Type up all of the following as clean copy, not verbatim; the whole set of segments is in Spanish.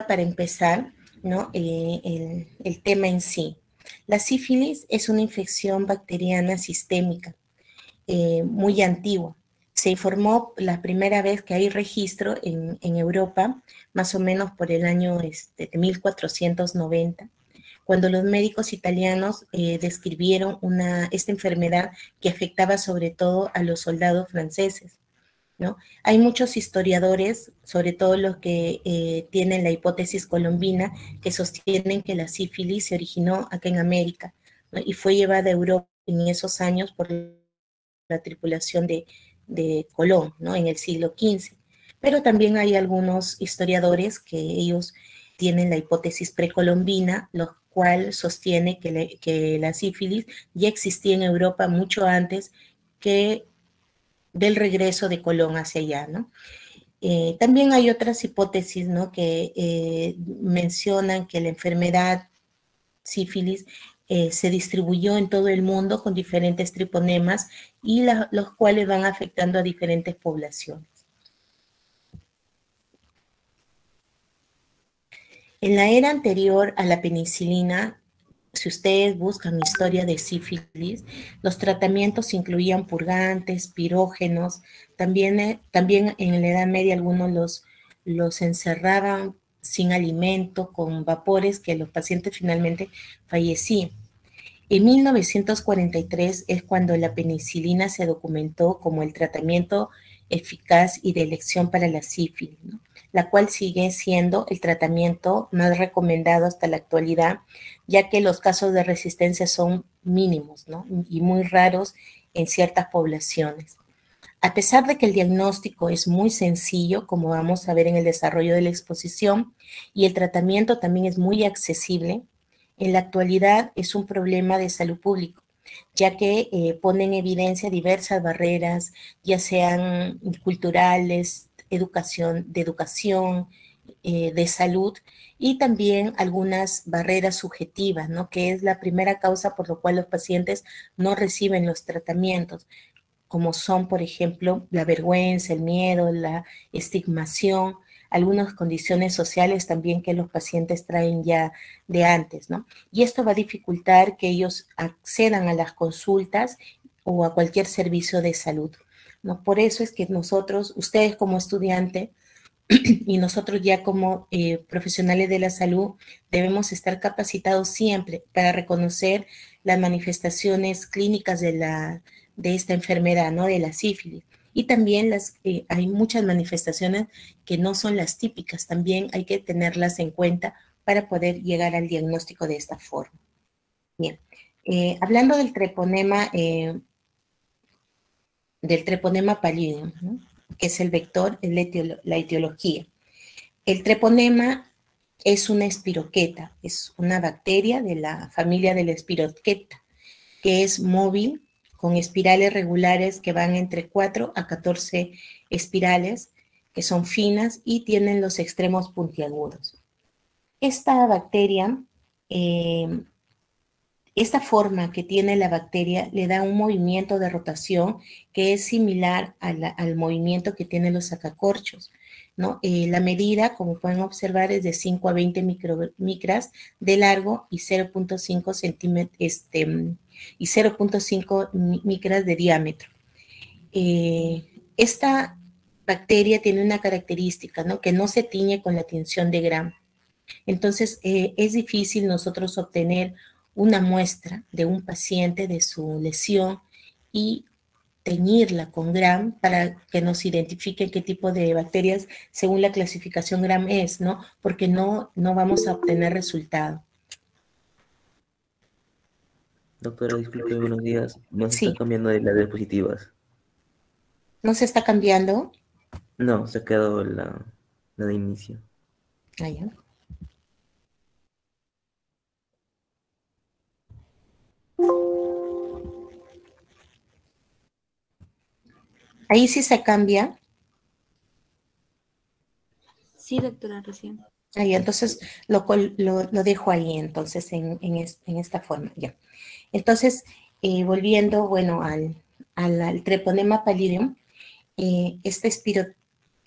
para empezar, ¿no? El tema en sí. La sífilis es una infección bacteriana sistémica muy antigua. Se informó la primera vez que hay registro en Europa, más o menos por el año de 1490, cuando los médicos italianos describieron esta enfermedad que afectaba sobre todo a los soldados franceses, ¿no? Hay muchos historiadores, sobre todo los que tienen la hipótesis colombina, que sostienen que la sífilis se originó acá en América, ¿no? Y fue llevada a Europa en esos años por la tripulación de Colón, ¿no? En el siglo XV. Pero también hay algunos historiadores que ellos tienen la hipótesis precolombina, lo cual sostiene que la sífilis ya existía en Europa mucho antes que del regreso de Colón hacia allá, ¿no? También hay otras hipótesis, ¿no? Que mencionan que la enfermedad sífilis se distribuyó en todo el mundo con diferentes triponemas y los cuales van afectando a diferentes poblaciones. En la era anterior a la penicilina, si ustedes buscan historia de sífilis, los tratamientos incluían purgantes, pirógenos, también en la Edad Media algunos los encerraban sin alimento, con vapores que los pacientes finalmente fallecían. En 1943 es cuando la penicilina se documentó como el tratamiento eficaz y de elección para la sífilis, ¿no? La cual sigue siendo el tratamiento más recomendado hasta la actualidad, ya que los casos de resistencia son mínimos, ¿no? Y muy raros en ciertas poblaciones. A pesar de que el diagnóstico es muy sencillo, como vamos a ver en el desarrollo de la exposición, y el tratamiento también es muy accesible, en la actualidad es un problema de salud pública, ya que pone en evidencia diversas barreras, ya sean culturales, de educación, de salud, y también algunas barreras subjetivas, ¿no? Que es la primera causa por la cual los pacientes no reciben los tratamientos, como son, por ejemplo, la vergüenza, el miedo, la estigmación, algunas condiciones sociales también que los pacientes traen ya de antes, ¿no? Y esto va a dificultar que ellos accedan a las consultas o a cualquier servicio de salud, ¿no? Por eso es que nosotros, ustedes como estudiante y nosotros ya como profesionales de la salud, debemos estar capacitados siempre para reconocer las manifestaciones clínicas de esta enfermedad, ¿no? De la sífilis. Y también hay muchas manifestaciones que no son las típicas, también hay que tenerlas en cuenta para poder llegar al diagnóstico de esta forma. Bien, hablando del treponema pallidum, ¿no? Que es el vector, la etiología. El treponema es una espiroqueta, es una bacteria de la familia de la espiroqueta, que es móvil, con espirales regulares que van entre 4 a 14 espirales, que son finas y tienen los extremos puntiagudos. Esta bacteria, esta forma que tiene la bacteria le da un movimiento de rotación que es similar al movimiento que tienen los sacacorchos, ¿no? La medida, como pueden observar, es de 5 a 20 micras de largo y 0.5 centímetros, y 0.5 micras de diámetro. Esta bacteria tiene una característica, ¿no? Que no se tiñe con la tinción de Gram. Entonces, es difícil nosotros obtener una muestra de un paciente de su lesión y teñirla con Gram para que nos identifique qué tipo de bacterias según la clasificación Gram es, ¿no? Porque no vamos a obtener resultado. Doctora, disculpe, buenos días. No se está Sí, cambiando de las diapositivas. ¿no se está cambiando? No, se ha quedado la de inicio. Ah, ya. Ahí sí se cambia. Sí, doctora, recién. Ahí, entonces lo dejo ahí, entonces, en esta forma, ya. Entonces, volviendo, bueno, al treponema pallidum, esta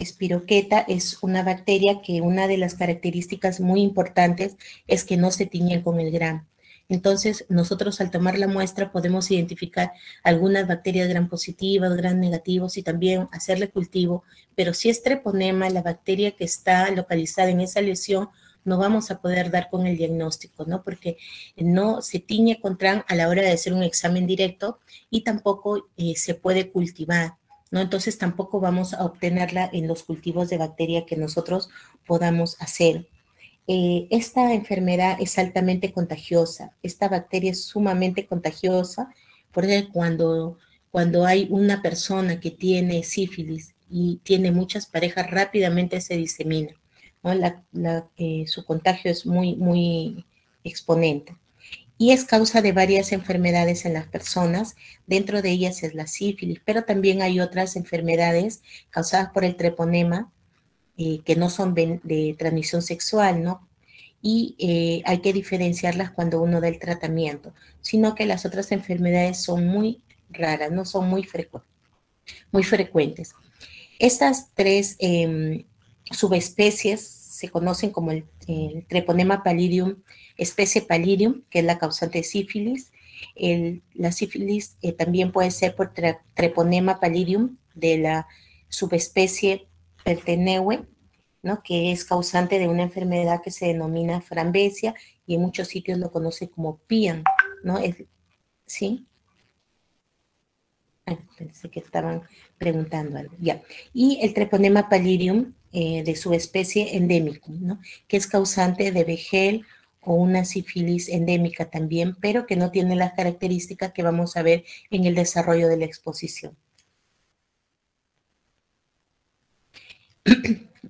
Spiroqueta es una bacteria que una de las características muy importantes es que no se tiñe con el gram. Entonces, nosotros al tomar la muestra podemos identificar algunas bacterias gram positivas, gram negativos y también hacerle cultivo, pero si es treponema, la bacteria que está localizada en esa lesión, no vamos a poder dar con el diagnóstico, ¿no? Porque no se tiñe con TRAN a la hora de hacer un examen directo y tampoco se puede cultivar, ¿no? Entonces tampoco vamos a obtenerla en los cultivos de bacteria que nosotros podamos hacer. Esta enfermedad es altamente contagiosa. Esta bacteria es sumamente contagiosa porque cuando hay una persona que tiene sífilis y tiene muchas parejas, rápidamente se disemina, ¿no? Su contagio es muy exponente. Y es causa de varias enfermedades en las personas, dentro de ellas es la sífilis, pero también hay otras enfermedades causadas por el treponema, que no son de transmisión sexual, ¿no? Y hay que diferenciarlas cuando uno da el tratamiento, sino que las otras enfermedades son muy raras, no son muy frecuentes. Estas tres subespecies se conocen como el treponema pallidum, especie pallidum, que es la causante de sífilis. La sífilis también puede ser por treponema pallidum de la subespecie Perteneue, ¿no? Que es causante de una enfermedad que se denomina frambesia y en muchos sitios lo conocen como PIAN, ¿no? ¿Sí? Pensé que estaban preguntando algo. Ya. Y el treponema pallidum de subespecie endemicum, ¿no? Que es causante de Vegel o una sífilis endémica también, pero que no tiene las características que vamos a ver en el desarrollo de la exposición.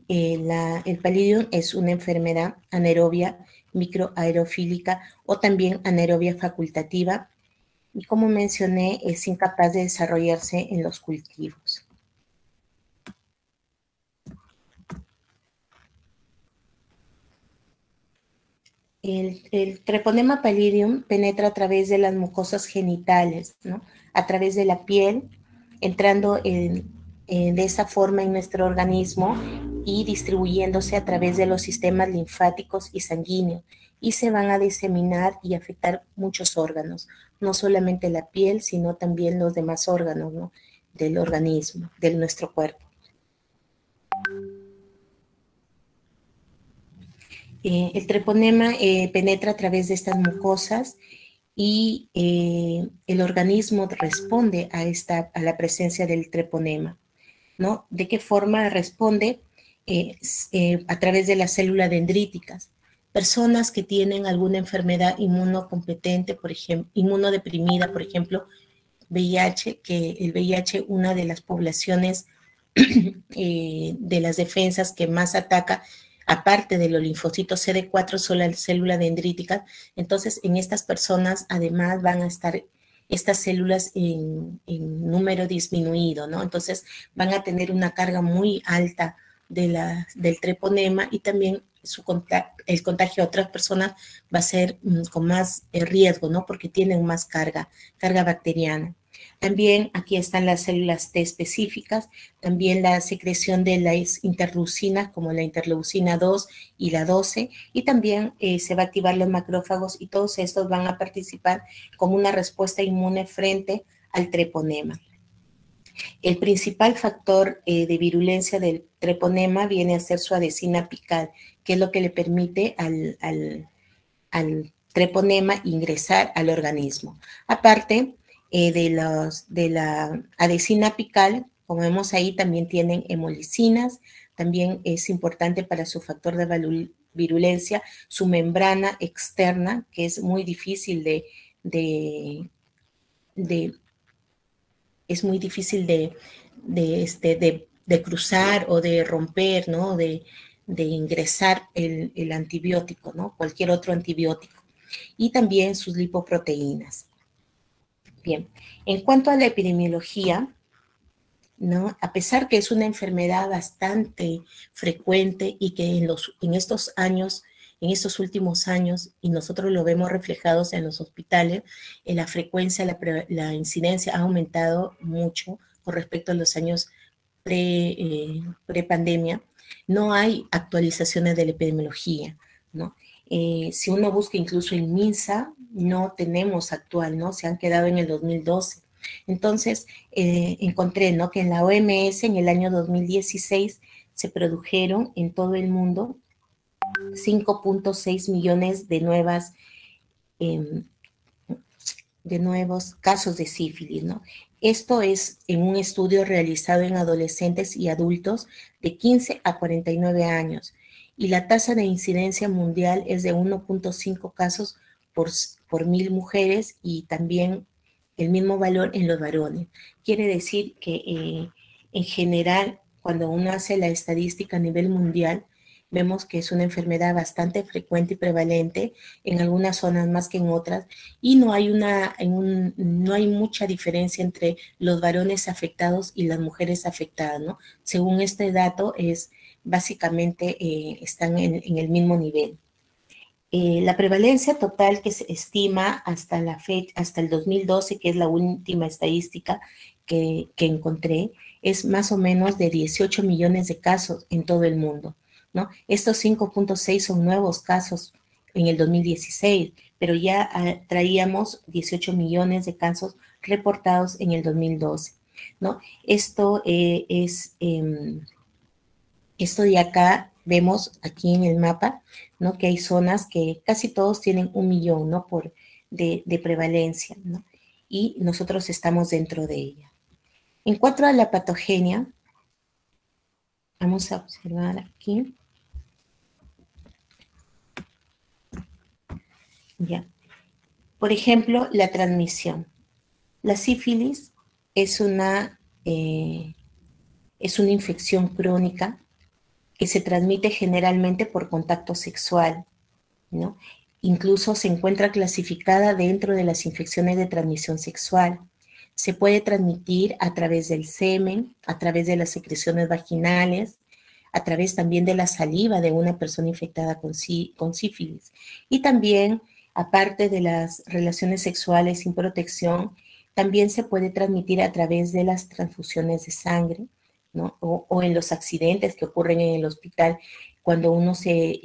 El pallidum es una enfermedad anaerobia microaerofílica o también anaerobia facultativa, y como mencioné, es incapaz de desarrollarse en los cultivos. El treponema pallidum penetra a través de las mucosas genitales, ¿no? A través de la piel, entrando de esa forma en nuestro organismo y distribuyéndose a través de los sistemas linfáticos y sanguíneos, y se van a diseminar y afectar muchos órganos, no solamente la piel, sino también los demás órganos, ¿no? Del organismo, de nuestro cuerpo. El treponema penetra a través de estas mucosas y el organismo responde a la presencia del treponema, ¿no? ¿De qué forma responde? A través de las células dendríticas. Personas que tienen alguna enfermedad inmunocompetente, por ejemplo, inmunodeprimida, por ejemplo, VIH, que el VIH, una de las poblaciones de las defensas que más ataca, aparte de los linfocitos CD4, son las células dendríticas. Entonces, en estas personas, además, van a estar estas células en número disminuido, ¿no? Entonces, van a tener una carga muy alta del treponema y también el contagio a otras personas va a ser con más riesgo, ¿no? Porque tienen más carga bacteriana. También aquí están las células T específicas, también la secreción de las interleucinas como la interleucina 2 y la 12, y también se va a activar los macrófagos y todos estos van a participar como una respuesta inmune frente al treponema. El principal factor de virulencia del treponema viene a ser su adhesina apical, que es lo que le permite al treponema ingresar al organismo. Aparte de la adhesina apical, como vemos ahí, también tienen hemolicinas, también es importante para su factor de virulencia, su membrana externa, que es muy difícil de cruzar o de romper, ¿no? De ingresar el antibiótico, ¿no? Cualquier otro antibiótico. Y también sus lipoproteínas. Bien, en cuanto a la epidemiología, ¿no? A pesar que es una enfermedad bastante frecuente y que en estos últimos años, y nosotros lo vemos reflejados en los hospitales, la frecuencia, la incidencia ha aumentado mucho con respecto a los años pre-pandemia, no hay actualizaciones de la epidemiología, ¿no? Si uno busca incluso el MINSA, no tenemos actual, ¿no? Se han quedado en el 2012. Entonces, encontré, ¿no?, que en la OMS en el año 2016 se produjeron en todo el mundo 5.6 millones de nuevos casos de sífilis, ¿no? Esto es en un estudio realizado en adolescentes y adultos de 15 a 49 años. Y la tasa de incidencia mundial es de 1.5 casos por 1000 mujeres y también el mismo valor en los varones. Quiere decir que en general, cuando uno hace la estadística a nivel mundial, vemos que es una enfermedad bastante frecuente y prevalente en algunas zonas más que en otras, y no hay mucha diferencia entre los varones afectados y las mujeres afectadas, ¿no? Según este dato, básicamente están en el mismo nivel. La prevalencia total que se estima hasta el 2012, que es la última estadística que encontré, es más o menos de 18 millones de casos en todo el mundo, ¿no? Estos 5.6 son nuevos casos en el 2016, pero ya traíamos 18 millones de casos reportados en el 2012, ¿no? Esto de acá, vemos aquí en el mapa, ¿no?, que hay zonas que casi todos tienen 1 millón, ¿no?, de prevalencia, ¿no? Y nosotros estamos dentro de ella. En cuanto a la patogenia, vamos a observar aquí. Ya. Por ejemplo, la transmisión. La sífilis es una infección crónica que se transmite generalmente por contacto sexual, ¿no? Incluso se encuentra clasificada dentro de las infecciones de transmisión sexual. Se puede transmitir a través del semen, a través de las secreciones vaginales, a través también de la saliva de una persona infectada con sífilis. Y también, aparte de las relaciones sexuales sin protección, también se puede transmitir a través de las transfusiones de sangre, ¿no? O en los accidentes que ocurren en el hospital, cuando uno se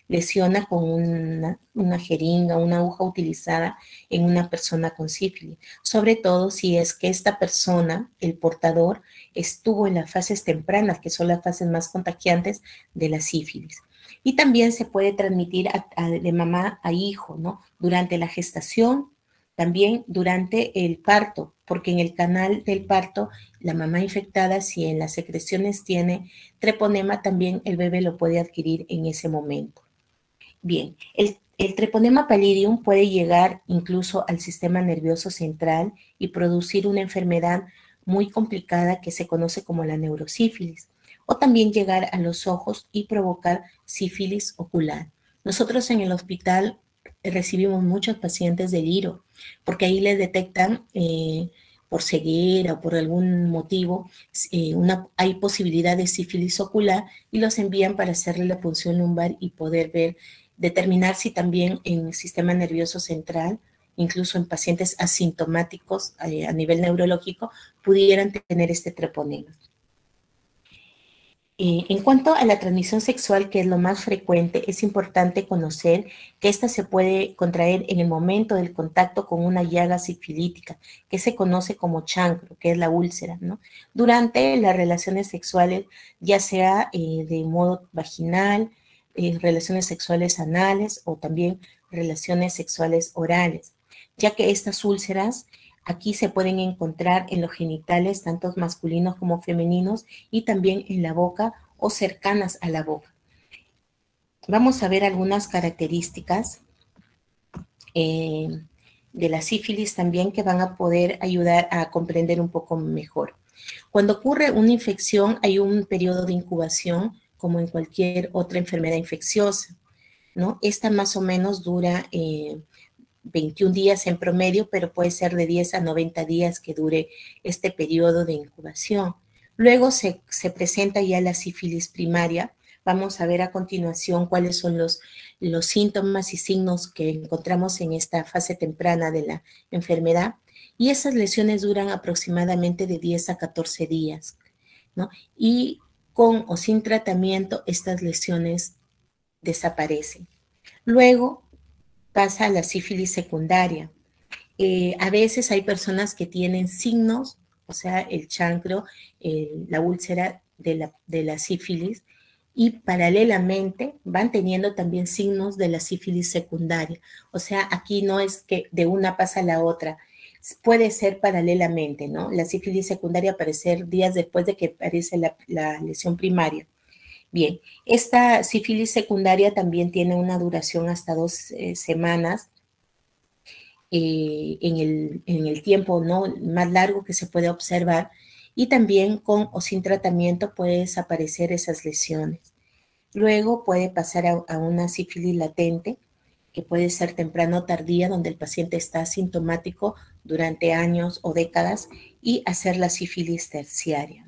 lesiona con una jeringa, una aguja utilizada en una persona con sífilis, sobre todo si es que esta persona, el portador, estuvo en las fases tempranas, que son las fases más contagiantes de la sífilis. Y también se puede transmitir de mamá a hijo, ¿no?, durante la gestación, también durante el parto, porque en el canal del parto, la mamá infectada, si en las secreciones tiene treponema, también el bebé lo puede adquirir en ese momento. Bien, el treponema pallidum puede llegar incluso al sistema nervioso central y producir una enfermedad muy complicada que se conoce como la neurosífilis, o también llegar a los ojos y provocar sífilis ocular. Nosotros en el hospital recibimos muchos pacientes del IRO, porque ahí les detectan por ceguera o por algún motivo, hay posibilidad de sífilis ocular y los envían para hacerle la punción lumbar y poder determinar si también en el sistema nervioso central, incluso en pacientes asintomáticos a nivel neurológico, pudieran tener este treponema. En cuanto a la transmisión sexual, que es lo más frecuente, es importante conocer que esta se puede contraer en el momento del contacto con una llaga sifilítica, que se conoce como chancro, que es la úlcera, ¿no? Durante las relaciones sexuales, ya sea de modo vaginal, relaciones sexuales anales o también relaciones sexuales orales, ya que estas úlceras aquí se pueden encontrar en los genitales, tanto masculinos como femeninos, y también en la boca o cercanas a la boca. Vamos a ver algunas características de la sífilis también que van a poder ayudar a comprender un poco mejor. Cuando ocurre una infección, hay un periodo de incubación, como en cualquier otra enfermedad infecciosa, ¿no? Esta más o menos dura 21 días en promedio, pero puede ser de 10 a 90 días que dure este periodo de incubación. Luego se presenta ya la sífilis primaria. Vamos a ver a continuación cuáles son los síntomas y signos que encontramos en esta fase temprana de la enfermedad. Y esas lesiones duran aproximadamente de 10 a 14 días. ¿no? Y con o sin tratamiento estas lesiones desaparecen. Luego pasa a la sífilis secundaria. A veces hay personas que tienen signos, o sea, el chancro, la úlcera de la sífilis, y paralelamente van teniendo también signos de la sífilis secundaria. O sea, aquí no es que de una pasa a la otra, puede ser paralelamente, ¿no? La sífilis secundaria aparecer días después de que aparece la lesión primaria. Bien, esta sífilis secundaria también tiene una duración hasta 2 semanas, en el tiempo, ¿no?, más largo que se puede observar, y también con o sin tratamiento puede desaparecer esas lesiones. Luego puede pasar a una sífilis latente, que puede ser temprano o tardía, donde el paciente está asintomático durante años o décadas, y hacer la sífilis terciaria.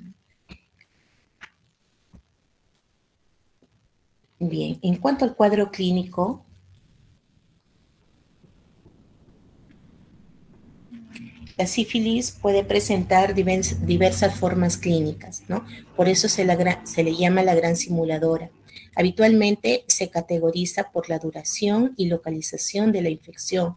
Bien, en cuanto al cuadro clínico, la sífilis puede presentar diversas formas clínicas, ¿no? Por eso se le llama la gran simuladora. Habitualmente se categoriza por la duración y localización de la infección.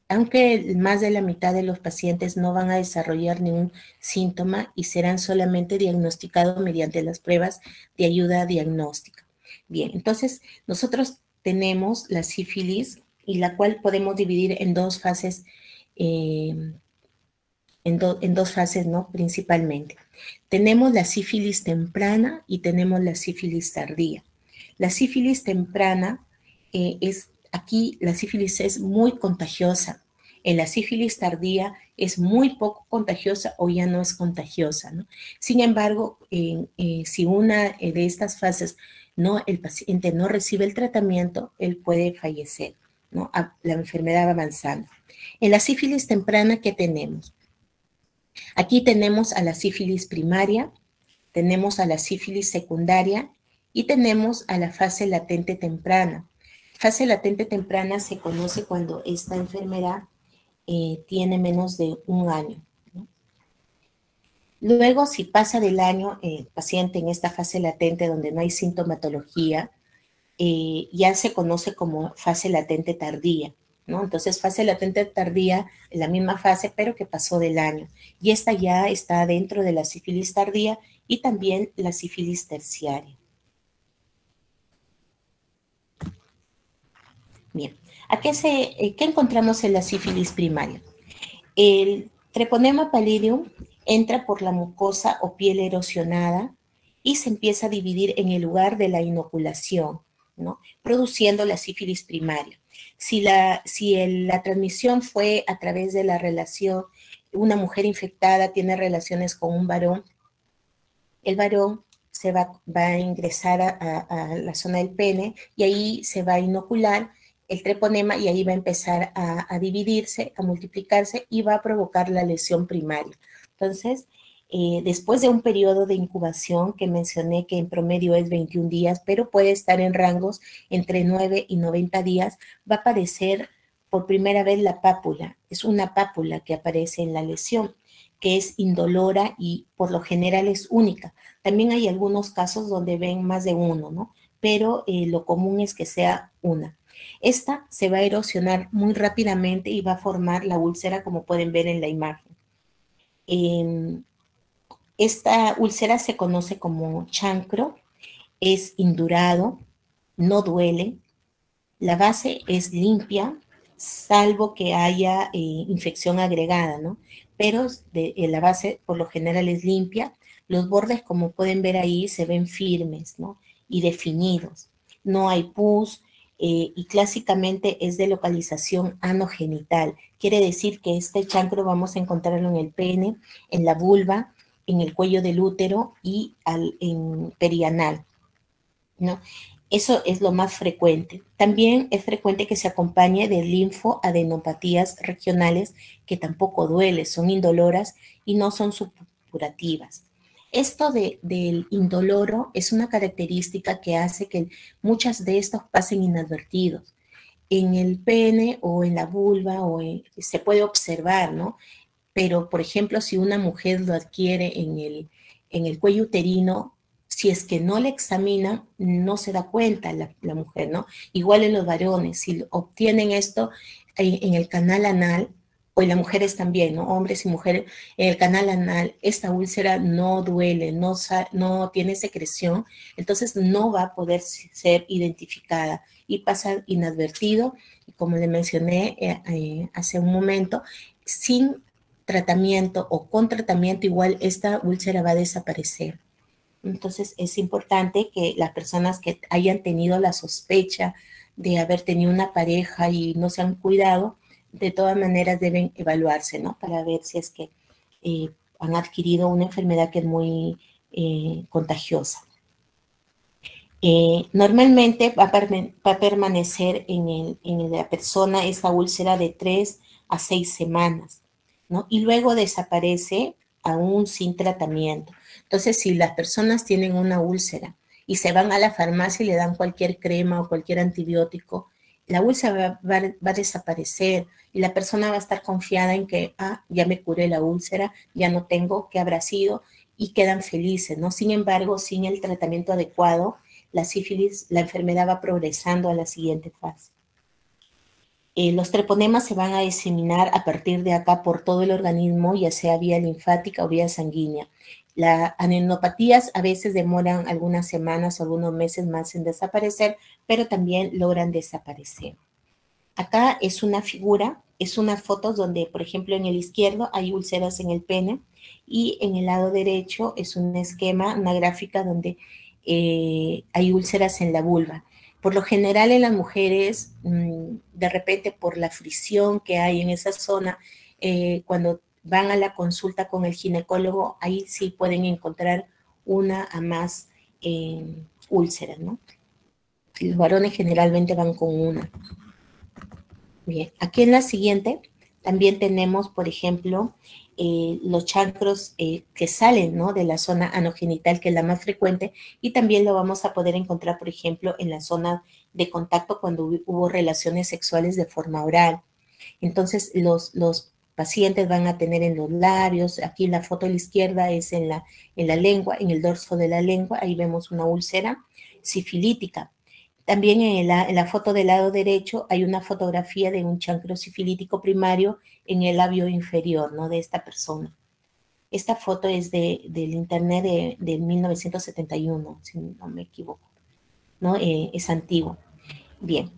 Aunque más de la mitad de los pacientes no van a desarrollar ningún síntoma y serán solamente diagnosticados mediante las pruebas de ayuda diagnóstica. Bien, entonces nosotros tenemos la sífilis, y la cual podemos dividir en dos fases, en dos fases, ¿no?, principalmente. Tenemos la sífilis temprana y tenemos la sífilis tardía. La sífilis temprana aquí la sífilis es muy contagiosa. En la sífilis tardía es muy poco contagiosa o ya no es contagiosa, ¿no? Sin embargo, si una de estas fases el paciente no recibe el tratamiento, él puede fallecer, ¿no?, la enfermedad avanzando. En la sífilis temprana, ¿qué tenemos? Aquí tenemos a la sífilis primaria, tenemos a la sífilis secundaria y tenemos a la fase latente temprana. Fase latente temprana se conoce cuando esta enfermedad tiene menos de 1 año, ¿no? Luego, si pasa del año, el paciente en esta fase latente donde no hay sintomatología, ya se conoce como fase latente tardía, ¿no? Entonces, fase latente tardía, en la misma fase, pero que pasó del año. Y esta ya está dentro de la sífilis tardía y también la sífilis terciaria. Bien, ¿qué encontramos en la sífilis primaria? El Treponema pallidum entra por la mucosa o piel erosionada y se empieza a dividir en el lugar de la inoculación, ¿no?, produciendo la sífilis primaria. Si la transmisión fue a través de la relación, una mujer infectada tiene relaciones con un varón, el varón se va a ingresar a la zona del pene y ahí se va a inocular el treponema y ahí va a empezar a dividirse, a multiplicarse y va a provocar la lesión primaria. Entonces, después de un periodo de incubación que mencioné que en promedio es 21 días, pero puede estar en rangos entre 9 y 90 días, va a aparecer por primera vez la pápula. Es una pápula que aparece en la lesión, que es indolora y por lo general es única. También hay algunos casos donde ven más de uno, ¿no? Pero lo común es que sea una. Esta se va a erosionar muy rápidamente y va a formar la úlcera, como pueden ver en la imagen. Esta úlcera se conoce como chancro, es indurado, no duele, la base es limpia, salvo que haya infección agregada, ¿no? Pero la base por lo general es limpia. Los bordes, como pueden ver ahí, se ven firmes, ¿no?, y definidos. No hay pus, y clásicamente es de localización anogenital. Quiere decir que este chancro vamos a encontrarlo en el pene, en la vulva, en el cuello del útero y en perianal, ¿no? Eso es lo más frecuente. También es frecuente que se acompañe de linfoadenopatías regionales que tampoco duele, son indoloras y no son supurativas. Esto del indoloro es una característica que hace que muchas de estos pasen inadvertidos. En el pene o en la vulva se puede observar, ¿no? Pero, por ejemplo, si una mujer lo adquiere en el cuello uterino, si es que no le examinan, no se da cuenta la mujer, ¿no? Igual en los varones, si obtienen esto en el canal anal, o en las mujeres también, ¿no? Hombres y mujeres, en el canal anal, esta úlcera no duele, no tiene secreción, entonces no va a poder ser identificada y pasa inadvertido, como le mencioné hace un momento, sin tratamiento o con tratamiento igual esta úlcera va a desaparecer. Entonces es importante que las personas que hayan tenido la sospecha de haber tenido una pareja y no se han cuidado, de todas maneras deben evaluarse, ¿no? Para ver si es que han adquirido una enfermedad que es muy contagiosa. Normalmente va a permanecer en la persona esa úlcera de 3 a 6 semanas, ¿no? Y luego desaparece aún sin tratamiento. Entonces, si las personas tienen una úlcera y se van a la farmacia y le dan cualquier crema o cualquier antibiótico, la úlcera va a desaparecer y la persona va a estar confiada en que, ya me curé la úlcera, ya no tengo, ¿qué habrá sido? Y quedan felices, ¿no? Sin embargo, sin el tratamiento adecuado, la sífilis, la enfermedad va progresando a la siguiente fase. Los treponemas se van a diseminar a partir de acá por todo el organismo, ya sea vía linfática o vía sanguínea. Las adenopatías a veces demoran algunas semanas o algunos meses más en desaparecer, pero también logran desaparecer. Acá es una figura, es unas fotos donde, por ejemplo, en el izquierdo hay úlceras en el pene y en el lado derecho es un esquema, una gráfica donde hay úlceras en la vulva. Por lo general en las mujeres, de repente por la fricción que hay en esa zona, cuando van a la consulta con el ginecólogo, ahí sí pueden encontrar una a más úlceras, ¿no? Los varones generalmente van con una. Bien, aquí en la siguiente también tenemos, por ejemplo, los chancros que salen, ¿no?, de la zona anogenital, que es la más frecuente, y también lo vamos a poder encontrar, por ejemplo, en la zona de contacto cuando hubo relaciones sexuales de forma oral. Entonces, los pacientes van a tener en los labios, aquí en la foto de la izquierda es en la lengua, en el dorso de la lengua, ahí vemos una úlcera sifilítica. También en la foto del lado derecho hay una fotografía de un chancro sifilítico primario en el labio inferior, ¿no?, de esta persona. Esta foto es del internet de 1971, si no me equivoco, ¿no? Es antiguo. Bien.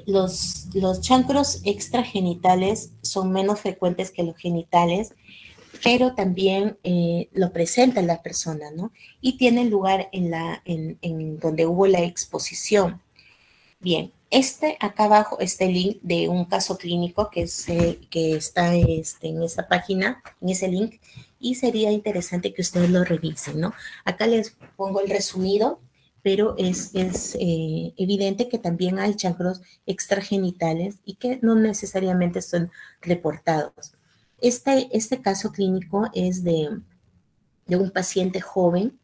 Los chancros extragenitales son menos frecuentes que los genitales, pero también lo presentan las personas, ¿no? Y tienen lugar en donde hubo la exposición. Bien, acá abajo está el link de un caso clínico que está en esa página, en ese link, y sería interesante que ustedes lo revisen, ¿no? Acá les pongo el resumido, pero es evidente que también hay chancros extragenitales y que no necesariamente son reportados. Este caso clínico es de un paciente joven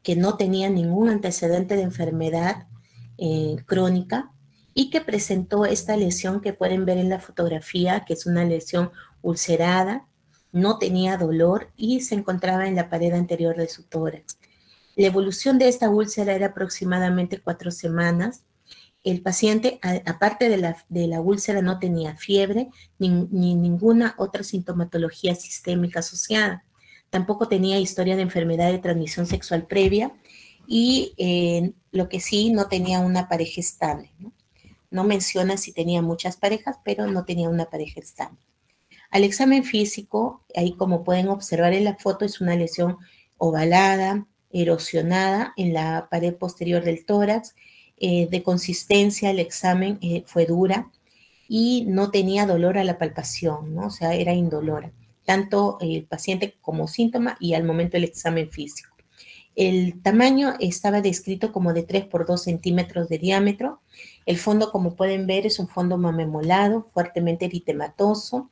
que no tenía ningún antecedente de enfermedad crónica y que presentó esta lesión que pueden ver en la fotografía, que es una lesión ulcerada, no tenía dolor y se encontraba en la pared anterior de su tórax. La evolución de esta úlcera era aproximadamente 4 semanas. El paciente, aparte de la úlcera, no tenía fiebre ni ninguna otra sintomatología sistémica asociada. Tampoco tenía historia de enfermedad de transmisión sexual previa y lo que sí, no tenía una pareja estable, ¿no? No menciona si tenía muchas parejas, pero no tenía una pareja estable. Al examen físico, ahí como pueden observar en la foto, es una lesión ovalada, erosionada en la pared posterior del tórax. De consistencia, el examen fue dura y no tenía dolor a la palpación, ¿no? O sea, era indolora, tanto el paciente como síntoma y al momento del examen físico. El tamaño estaba descrito como de 3 por 2 centímetros de diámetro. El fondo, como pueden ver, es un fondo mamemolado, fuertemente eritematoso,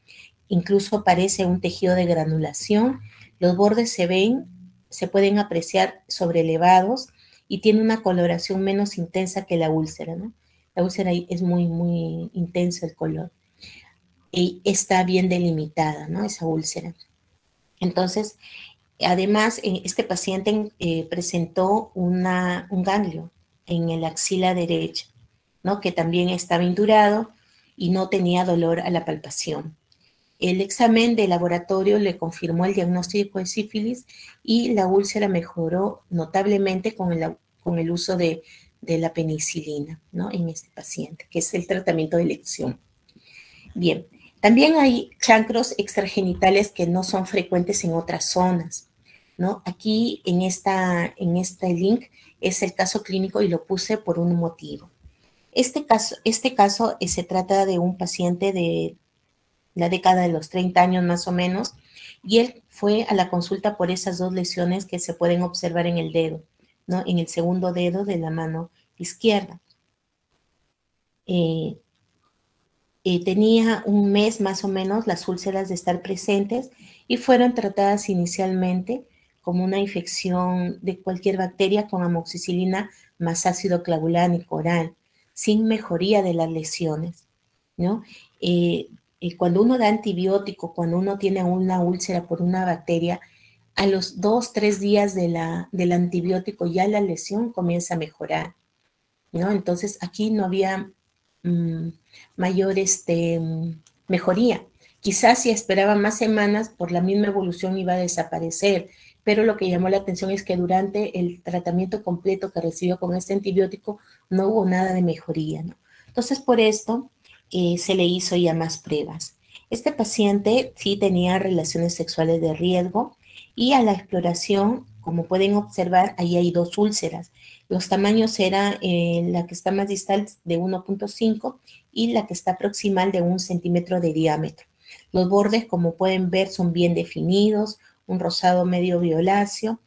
incluso parece un tejido de granulación. Los bordes se pueden apreciar sobrelevados y tiene una coloración menos intensa que la úlcera, ¿no? La úlcera es muy, muy intenso el color. Y está bien delimitada, ¿no?, esa úlcera. Entonces, Además, este paciente presentó un ganglio en el axila derecha, ¿no? Que también estaba indurado y no tenía dolor a la palpación. El examen de laboratorio le confirmó el diagnóstico de sífilis y la úlcera mejoró notablemente con el uso de la penicilina, ¿no? En este paciente, que es el tratamiento de elección. Bien, también hay chancros extragenitales que no son frecuentes en otras zonas, ¿no? Aquí en este link es el caso clínico y lo puse por un motivo. Este caso se trata de un paciente de la década de los 30 años más o menos, y él fue a la consulta por esas dos lesiones que se pueden observar en el dedo, ¿no? En el segundo dedo de la mano izquierda. Tenía un mes más o menos las úlceras de estar presentes y fueron tratadas inicialmente como una infección de cualquier bacteria con amoxicilina más ácido clavulánico oral, sin mejoría de las lesiones, ¿no? Cuando uno da antibiótico, cuando uno tiene una úlcera por una bacteria, a los 2-3 días del antibiótico ya la lesión comienza a mejorar, ¿no? Entonces aquí no había mayor mejoría. Quizás si esperaba más semanas, por la misma evolución iba a desaparecer, pero lo que llamó la atención es que durante el tratamiento completo que recibió con este antibiótico no hubo nada de mejoría, ¿no? Entonces, por esto se le hizo ya más pruebas. Este paciente sí tenía relaciones sexuales de riesgo y a la exploración, como pueden observar, ahí hay dos úlceras. Los tamaños eran la que está más distal de 1.5 y la que está proximal de 1 centímetro de diámetro. Los bordes, como pueden ver, son bien definidos, un rosado medio violáceo,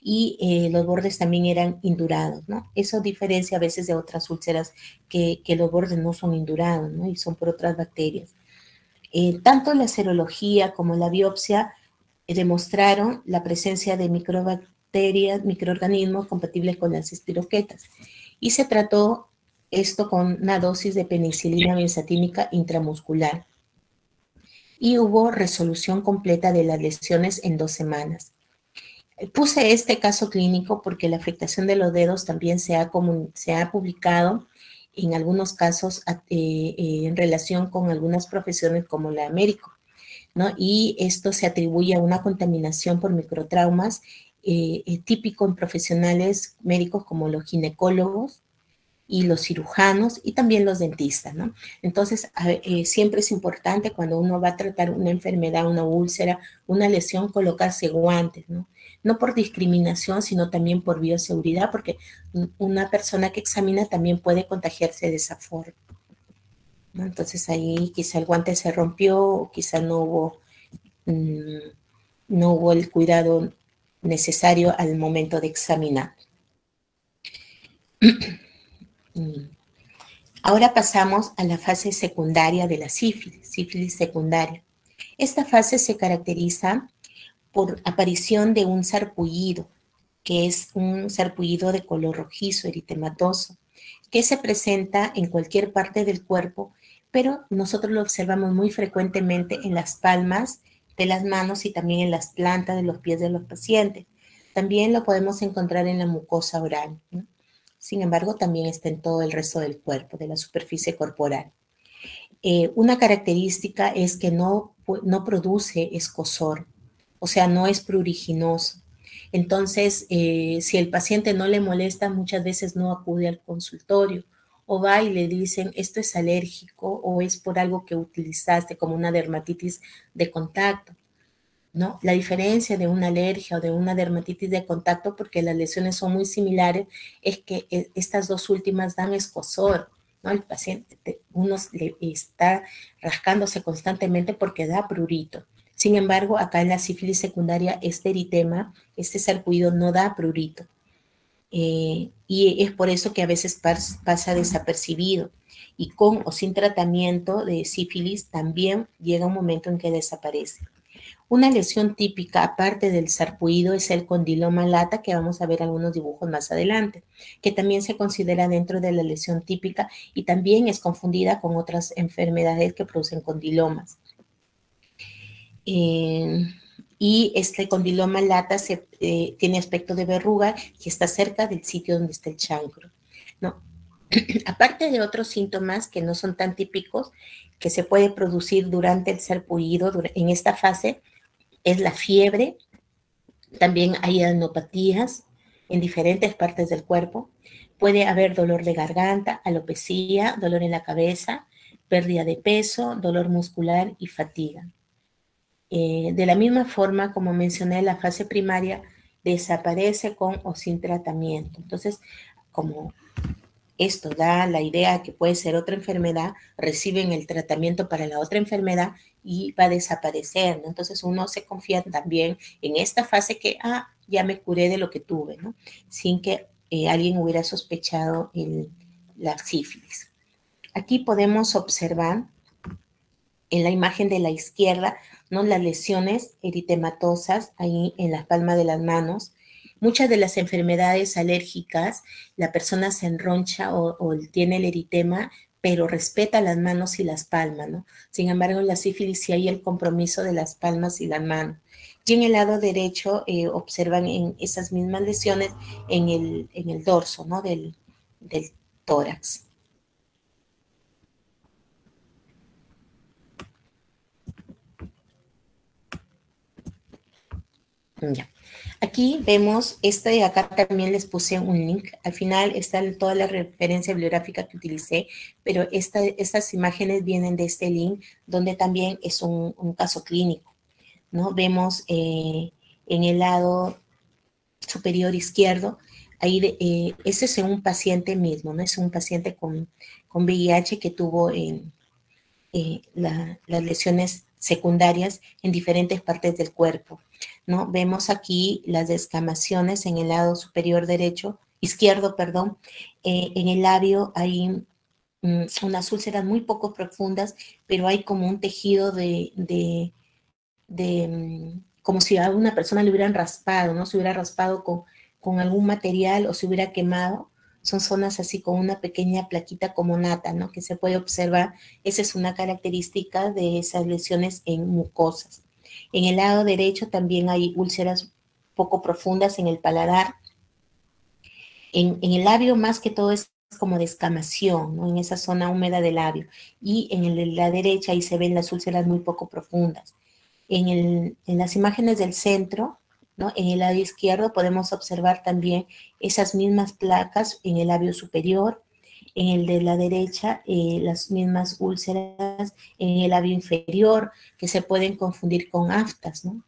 y los bordes también eran indurados, ¿no? Eso diferencia a veces de otras úlceras que los bordes no son indurados, ¿no? Y son por otras bacterias. Tanto la serología como la biopsia demostraron la presencia de microbacterias, microorganismos compatibles con las espiroquetas. Y se trató esto con una dosis de penicilina benzatínica intramuscular. Y hubo resolución completa de las lesiones en 2 semanas. Puse este caso clínico porque la afectación de los dedos también se ha publicado en algunos casos en relación con algunas profesiones como la de médico, ¿no? Y esto se atribuye a una contaminación por microtraumas típico en profesionales médicos como los ginecólogos y los cirujanos y también los dentistas, ¿no? Entonces, siempre es importante cuando uno va a tratar una enfermedad, una úlcera, una lesión, colocarse guantes, ¿no? No por discriminación, sino también por bioseguridad, porque una persona que examina también puede contagiarse de esa forma, ¿no? Entonces ahí quizá el guante se rompió, o quizá no hubo el cuidado necesario al momento de examinar. Ahora pasamos a la fase secundaria de la sífilis secundaria. Esta fase se caracteriza por aparición de un sarpullido, que es un sarpullido de color rojizo, eritematoso, que se presenta en cualquier parte del cuerpo, pero nosotros lo observamos muy frecuentemente en las palmas de las manos y también en las plantas de los pies de los pacientes. También lo podemos encontrar en la mucosa oral, ¿no? Sin embargo, también está en todo el resto del cuerpo, de la superficie corporal. Una característica es que no produce escozor, o sea, no es pruriginoso. Entonces, si el paciente no le molesta, muchas veces no acude al consultorio o va y le dicen, esto es alérgico o es por algo que utilizaste como una dermatitis de contacto, ¿no? La diferencia de una alergia o de una dermatitis de contacto, porque las lesiones son muy similares, es que estas dos últimas dan escozor, ¿no? El paciente, uno le está rascándose constantemente porque da prurito. Sin embargo, acá en la sífilis secundaria, este eritema, este sarpullido no da prurito. Y es por eso que a veces pasa desapercibido. Y con o sin tratamiento de sífilis también llega un momento en que desaparece. Una lesión típica, aparte del sarpullido, es el condiloma lata, que vamos a ver algunos dibujos más adelante, que también se considera dentro de la lesión típica y también es confundida con otras enfermedades que producen condilomas. Y y este condiloma lata tiene aspecto de verruga y está cerca del sitio donde está el chancro, ¿no? Aparte de otros síntomas que no son tan típicos, que se puede producir durante el sarpullido en esta fase, es la fiebre. También hay adenopatías en diferentes partes del cuerpo. Puede haber dolor de garganta, alopecia, dolor en la cabeza, pérdida de peso, dolor muscular y fatiga. De la misma forma, como mencioné, la fase primaria desaparece con o sin tratamiento. Entonces, como esto da la idea que puede ser otra enfermedad, reciben el tratamiento para la otra enfermedad y va a desaparecer, ¿no? Entonces uno se confía también en esta fase que, ya me curé de lo que tuve, ¿no? Sin que alguien hubiera sospechado la sífilis. Aquí podemos observar en la imagen de la izquierda, ¿no?, las lesiones eritematosas ahí en la palma de las manos. Muchas de las enfermedades alérgicas, la persona se enroncha o tiene el eritema, pero respeta las manos y las palmas, ¿no? Sin embargo, en la sífilis sí hay el compromiso de las palmas y las manos. Y en el lado derecho observan en esas mismas lesiones en el dorso, ¿no?, del tórax. Ya. Aquí vemos, de acá también les puse un link. Al final está toda la referencia bibliográfica que utilicé, pero estas imágenes vienen de este link, donde también es un caso clínico, ¿no? Vemos en el lado superior izquierdo, ahí ese es un paciente mismo, ¿no? Es un paciente con VIH que tuvo las lesiones secundarias en diferentes partes del cuerpo, ¿no? Vemos aquí las descamaciones en el lado superior izquierdo, en el labio hay unas úlceras muy poco profundas, pero hay como un tejido como si a una persona le hubieran raspado, ¿no? Se hubiera raspado con algún material o se hubiera quemado. Son zonas así con una pequeña plaquita como nata, ¿no?, que se puede observar. Esa es una característica de esas lesiones en mucosas. En el lado derecho también hay úlceras poco profundas en el paladar. En el labio más que todo es como descamación, ¿no?, en esa zona húmeda del labio. Y en la derecha ahí se ven las úlceras muy poco profundas. En las imágenes del centro, ¿no?, en el lado izquierdo podemos observar también esas mismas placas en el labio superior. En el de la derecha, las mismas úlceras en el labio inferior, que se pueden confundir con aftas, ¿no?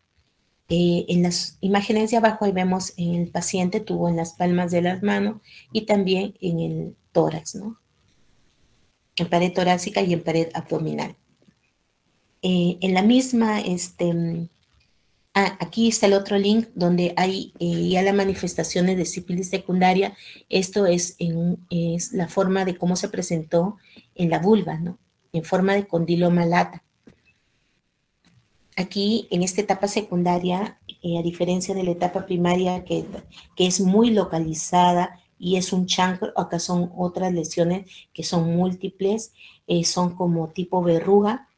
En las imágenes de abajo ahí vemos el paciente tuvo en las palmas de las manos y también en el tórax, ¿no?, en pared torácica y en pared abdominal. En la misma, aquí está el otro link donde hay ya las manifestaciones de sífilis secundaria. Esto es la forma de cómo se presentó en la vulva, ¿no?, en forma de condiloma lata. Aquí, en esta etapa secundaria, a diferencia de la etapa primaria, que es muy localizada y es un chancro, acá son otras lesiones que son múltiples, son como tipo verruga.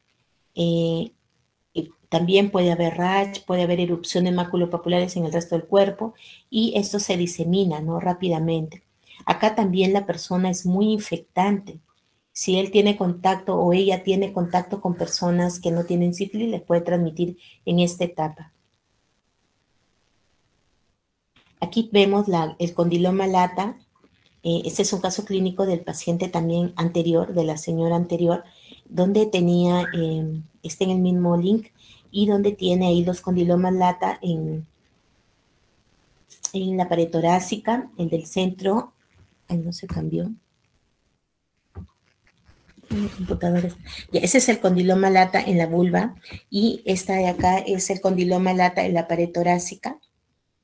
También puede haber rash, puede haber erupciones maculopapulares en el resto del cuerpo y esto se disemina, ¿no?, rápidamente. Acá también la persona es muy infectante. Si él tiene contacto o ella tiene contacto con personas que no tienen sífilis, les puede transmitir en esta etapa. Aquí vemos el condiloma lata. Este es un caso clínico del paciente también anterior, de la señora anterior, donde tenía, está en el mismo link, y donde tiene ahí los condilomas lata en la pared torácica, el del centro. No se cambió. Ese es el condiloma lata en la vulva, y esta de acá es el condiloma lata en la pared torácica.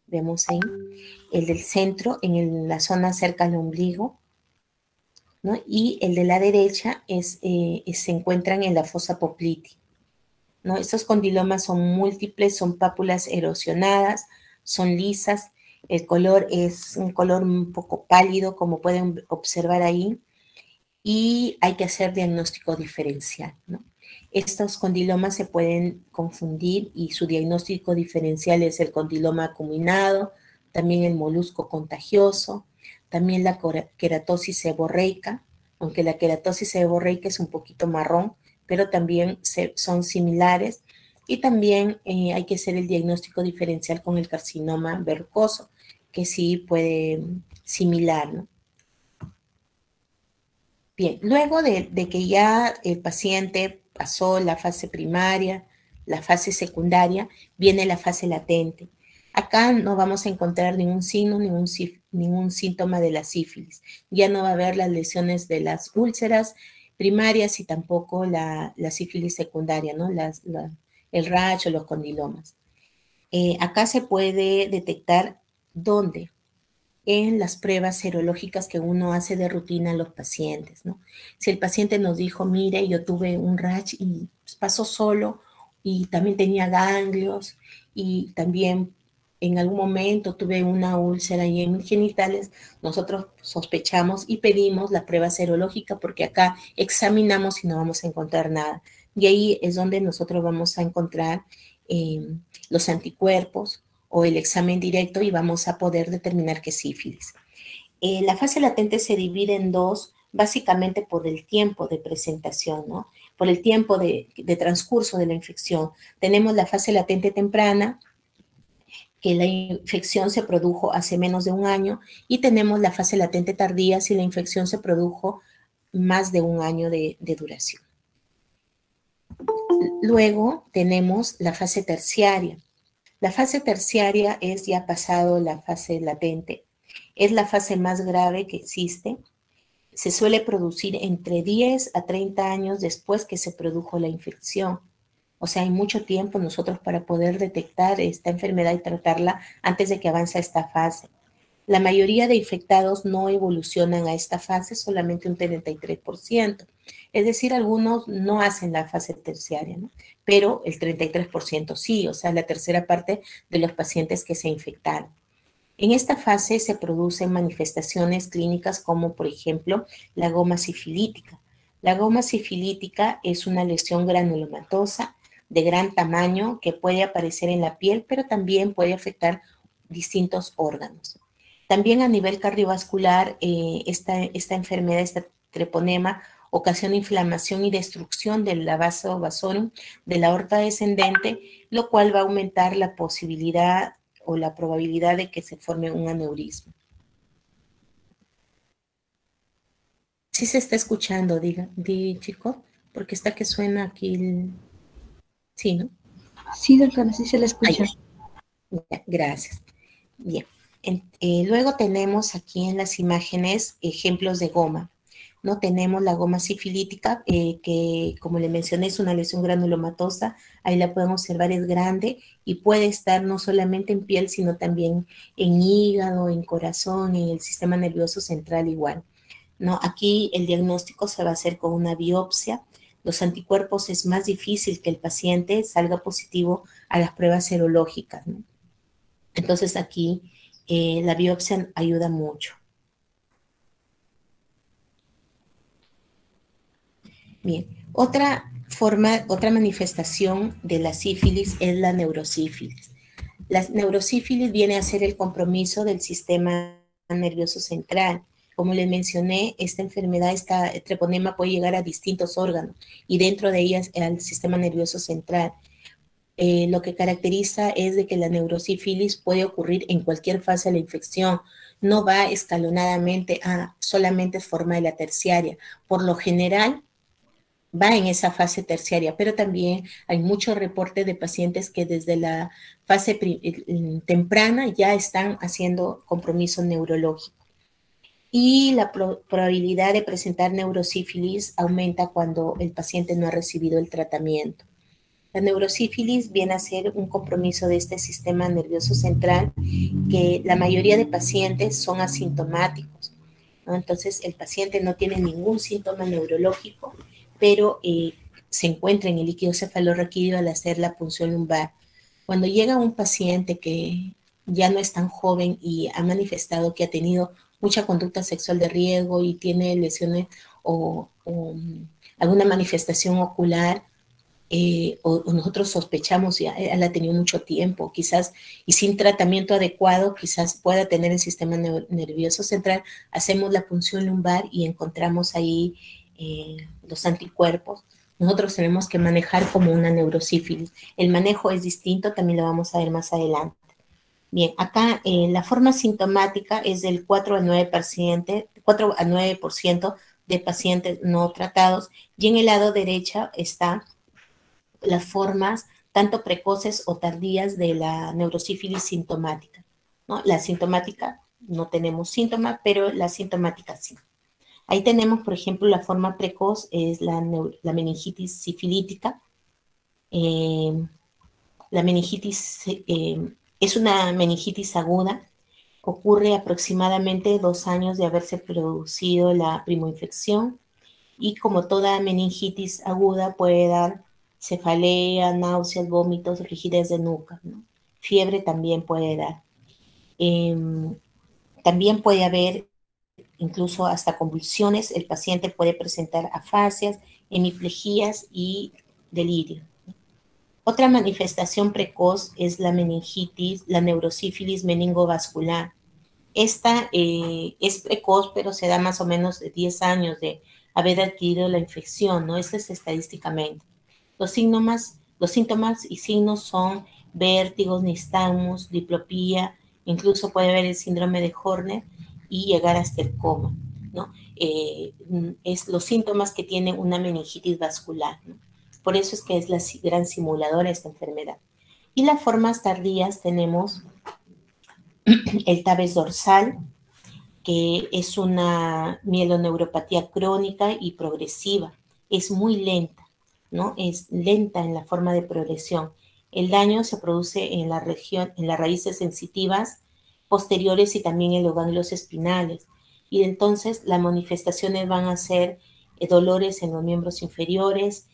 Vemos ahí el del centro en la zona cerca al ombligo, ¿no? Y el de la derecha se encuentran en la fosa poplitea, ¿no? Estos condilomas son múltiples, son pápulas erosionadas, son lisas. El color es un color un poco pálido, como pueden observar ahí, y hay que hacer diagnóstico diferencial, ¿no? Estos condilomas se pueden confundir y su diagnóstico diferencial es el condiloma acuminado, también el molusco contagioso, también la queratosis seborreica, aunque la queratosis seborreica es un poquito marrón, pero también son similares. Y también hay que hacer el diagnóstico diferencial con el carcinoma verrucoso, que sí puede similar, ¿no? Bien, luego de que ya el paciente pasó la fase primaria, la fase secundaria, viene la fase latente. Acá no vamos a encontrar ningún signo, ningún síntoma de la sífilis. Ya no va a haber las lesiones de las úlceras primarias y tampoco la sífilis secundaria, ¿no? El rash o los condilomas. Acá se puede detectar dónde, en las pruebas serológicas que uno hace de rutina a los pacientes, ¿no? Si el paciente nos dijo, mire, yo tuve un rash y pasó solo y también tenía ganglios y también en algún momento tuve una úlcera ahí en mis genitales, nosotros sospechamos y pedimos la prueba serológica porque acá examinamos y no vamos a encontrar nada. Y ahí es donde nosotros vamos a encontrar los anticuerpos o el examen directo y vamos a poder determinar qué es sífilis. La fase latente se divide en dos, básicamente por el tiempo de presentación, ¿no? Por el tiempo de transcurso de la infección. Tenemos la fase latente temprana, que la infección se produjo hace menos de un año, y tenemos la fase latente tardía si la infección se produjo más de un año de duración. Luego tenemos la fase terciaria. La fase terciaria es ya pasado la fase latente. Es la fase más grave que existe. Se suele producir entre 10 a 30 años después que se produjo la infección. O sea, hay mucho tiempo nosotros para poder detectar esta enfermedad y tratarla antes de que avance a esta fase. La mayoría de infectados no evolucionan a esta fase, solamente un 33%. Es decir, algunos no hacen la fase terciaria, ¿no? Pero el 33% sí, o sea, la tercera parte de los pacientes que se infectaron. En esta fase se producen manifestaciones clínicas como, por ejemplo, la goma sifilítica. La goma sifilítica es una lesión granulomatosa de gran tamaño que puede aparecer en la piel, pero también puede afectar distintos órganos. También a nivel cardiovascular, esta enfermedad, este treponema, ocasiona inflamación y destrucción del vaso vasorum de la aorta descendente, lo cual va a aumentar la posibilidad o la probabilidad de que se forme un aneurisma. ¿Sí se está escuchando, chico? Porque está que suena aquí. Sí, ¿no? Sí, doctora, sí se la escucha. Gracias. Bien. Luego tenemos aquí en las imágenes ejemplos de goma. ¿No? Tenemos la goma sifilítica, que como le mencioné es una lesión granulomatosa, ahí la pueden observar, es grande y puede estar no solamente en piel, sino también en hígado, en corazón, en el sistema nervioso central igual, ¿no? Aquí el diagnóstico se va a hacer con una biopsia. Los anticuerpos es más difícil que el paciente salga positivo a las pruebas serológicas, ¿no? Entonces aquí la biopsia ayuda mucho. Bien, otra manifestación de la sífilis es la neurosífilis. La neurosífilis viene a ser el compromiso del sistema nervioso central. Como les mencioné, esta enfermedad, este treponema puede llegar a distintos órganos y dentro de ellas al sistema nervioso central. Lo que caracteriza es de que la neurosífilis puede ocurrir en cualquier fase de la infección, no va escalonadamente a solamente forma de la terciaria. Por lo general, va en esa fase terciaria, pero también hay muchos reportes de pacientes que desde la fase temprana ya están haciendo compromiso neurológico. Y la probabilidad de presentar neurosífilis aumenta cuando el paciente no ha recibido el tratamiento. La neurosífilis viene a ser un compromiso de este sistema nervioso central que la mayoría de pacientes son asintomáticos, ¿no? Entonces el paciente no tiene ningún síntoma neurológico, pero se encuentra en el líquido cefalorraquídeo al hacer la punción lumbar. Cuando llega un paciente que ya no es tan joven y ha manifestado que ha tenido mucha conducta sexual de riesgo y tiene lesiones o alguna manifestación ocular, o nosotros sospechamos, ya él ha tenido mucho tiempo, quizás, y sin tratamiento adecuado, quizás pueda tener el sistema nervioso central, hacemos la punción lumbar y encontramos ahí los anticuerpos. Nosotros tenemos que manejar como una neurosífilis. El manejo es distinto, también lo vamos a ver más adelante. Bien, acá la forma sintomática es del 4 al 9% de pacientes no tratados, y en el lado derecho está las formas tanto precoces o tardías de la neurosífilis sintomática, ¿no? La sintomática no tenemos síntoma, pero la sintomática sí. Ahí tenemos, por ejemplo, la forma precoz es la meningitis sifilítica. La meningitis es una meningitis aguda, ocurre aproximadamente 2 años de haberse producido la primoinfección, y como toda meningitis aguda puede dar cefalea, náuseas, vómitos, rigidez de nuca, ¿no? Fiebre también puede dar. También puede haber incluso hasta convulsiones. El paciente puede presentar afasias, hemiplejías y delirio. Otra manifestación precoz es la meningitis, la neurosífilis meningovascular. Esta es precoz, pero se da más o menos de 10 años de haber adquirido la infección, ¿no? Esto es estadísticamente. Los síntomas y signos son vértigos, nistagmus, diplopía, incluso puede haber el síndrome de Horner y llegar hasta el coma, ¿no? Es los síntomas que tiene una meningitis vascular, ¿no? Por eso es que es la gran simuladora esta enfermedad. Y las formas tardías tenemos el tabes dorsal, que es una mieloneuropatía crónica y progresiva. Es muy lenta, ¿no? Es lenta en la forma de progresión. El daño se produce en la región, en las raíces sensitivas posteriores y también en los ganglios espinales. Y entonces las manifestaciones van a ser dolores en los miembros inferiores,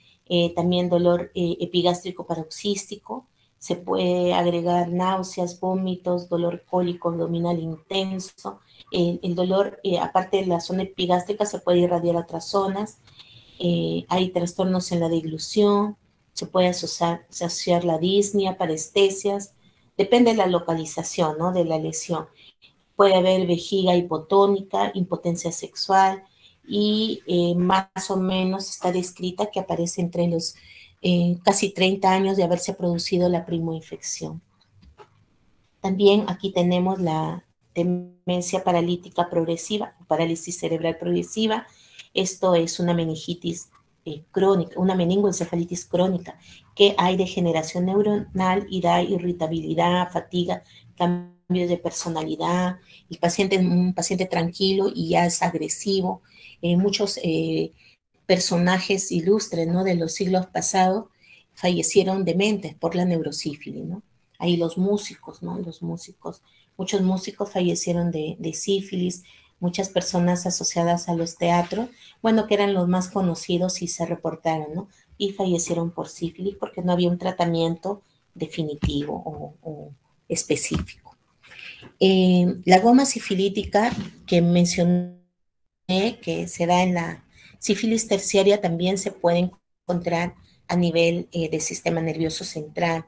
también dolor epigástrico paroxístico. Se puede agregar náuseas, vómitos, dolor cólico abdominal intenso. El dolor, aparte de la zona epigástrica, se puede irradiar a otras zonas. Hay trastornos en la deglución, se puede asociar la disnea, parestesias, depende de la localización, ¿no?, de la lesión. Puede haber vejiga hipotónica, impotencia sexual, y más o menos está descrita que aparece entre los casi 30 años de haberse producido la primoinfección. También aquí tenemos la demencia paralítica progresiva, parálisis cerebral progresiva. Esto es una meningitis crónica, una meningoencefalitis crónica, que hay degeneración neuronal y da irritabilidad, fatiga, cambios de personalidad. El paciente es un paciente tranquilo y ya es agresivo. Muchos personajes ilustres, ¿no?, de los siglos pasados fallecieron dementes por la neurosífilis, ¿no? Ahí los músicos, ¿no? Muchos músicos fallecieron de sífilis, muchas personas asociadas a los teatros, bueno, que eran los más conocidos y se reportaron, ¿no? Y fallecieron por sífilis porque no había un tratamiento definitivo o específico. La goma sifilítica que mencioné, que se da en la sífilis terciaria, también se puede encontrar a nivel del sistema nervioso central,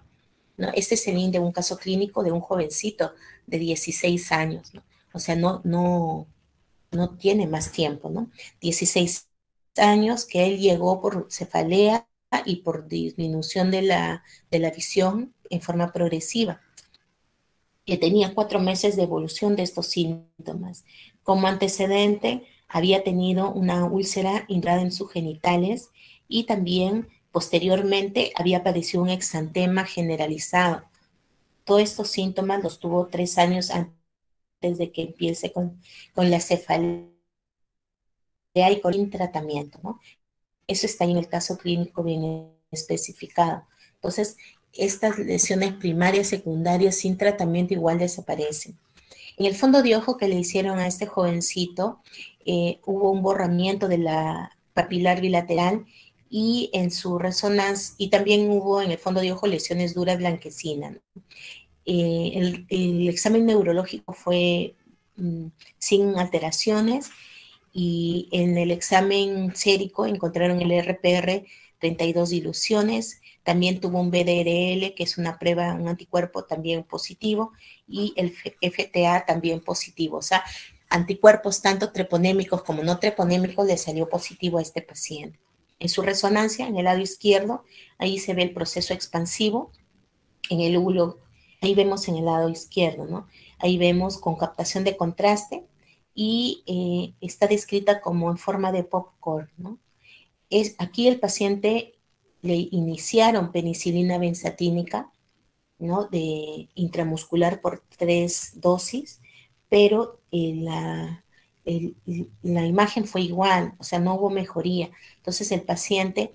¿no? Este es el de un caso clínico de un jovencito de 16 años, ¿no? O sea, no tiene más tiempo, ¿no? 16 años que él llegó por cefalea y por disminución de la visión en forma progresiva, que tenía 4 meses de evolución de estos síntomas. Como antecedente, había tenido una úlcera entrada en sus genitales y también posteriormente había padecido un exantema generalizado. Todos estos síntomas los tuvo 3 años antes de que empiece con la cefalea y con el tratamiento, ¿no? Eso está en el caso clínico bien especificado. Entonces, estas lesiones primarias, secundarias, sin tratamiento igual desaparecen. En el fondo de ojo que le hicieron a este jovencito, hubo un borramiento de la papilar bilateral y en su resonancia, y también hubo en el fondo de ojo lesiones duras blanquecinas, ¿no? El examen neurológico fue sin alteraciones, y en el examen sérico encontraron el RPR 32 diluciones, también tuvo un BDRL, que es una prueba, un anticuerpo también positivo, y el FTA también positivo, o sea, anticuerpos tanto treponémicos como no treponémicos le salió positivo a este paciente. En su resonancia, en el lado izquierdo, ahí se ve el proceso expansivo, en el lóbulo, ahí vemos en el lado izquierdo, ¿no? Ahí vemos con captación de contraste y está descrita como en forma de popcorn, ¿no? Aquí el paciente le iniciaron penicilina benzatínica, ¿no? De intramuscular por 3 dosis, pero la imagen fue igual, o sea, no hubo mejoría. Entonces el paciente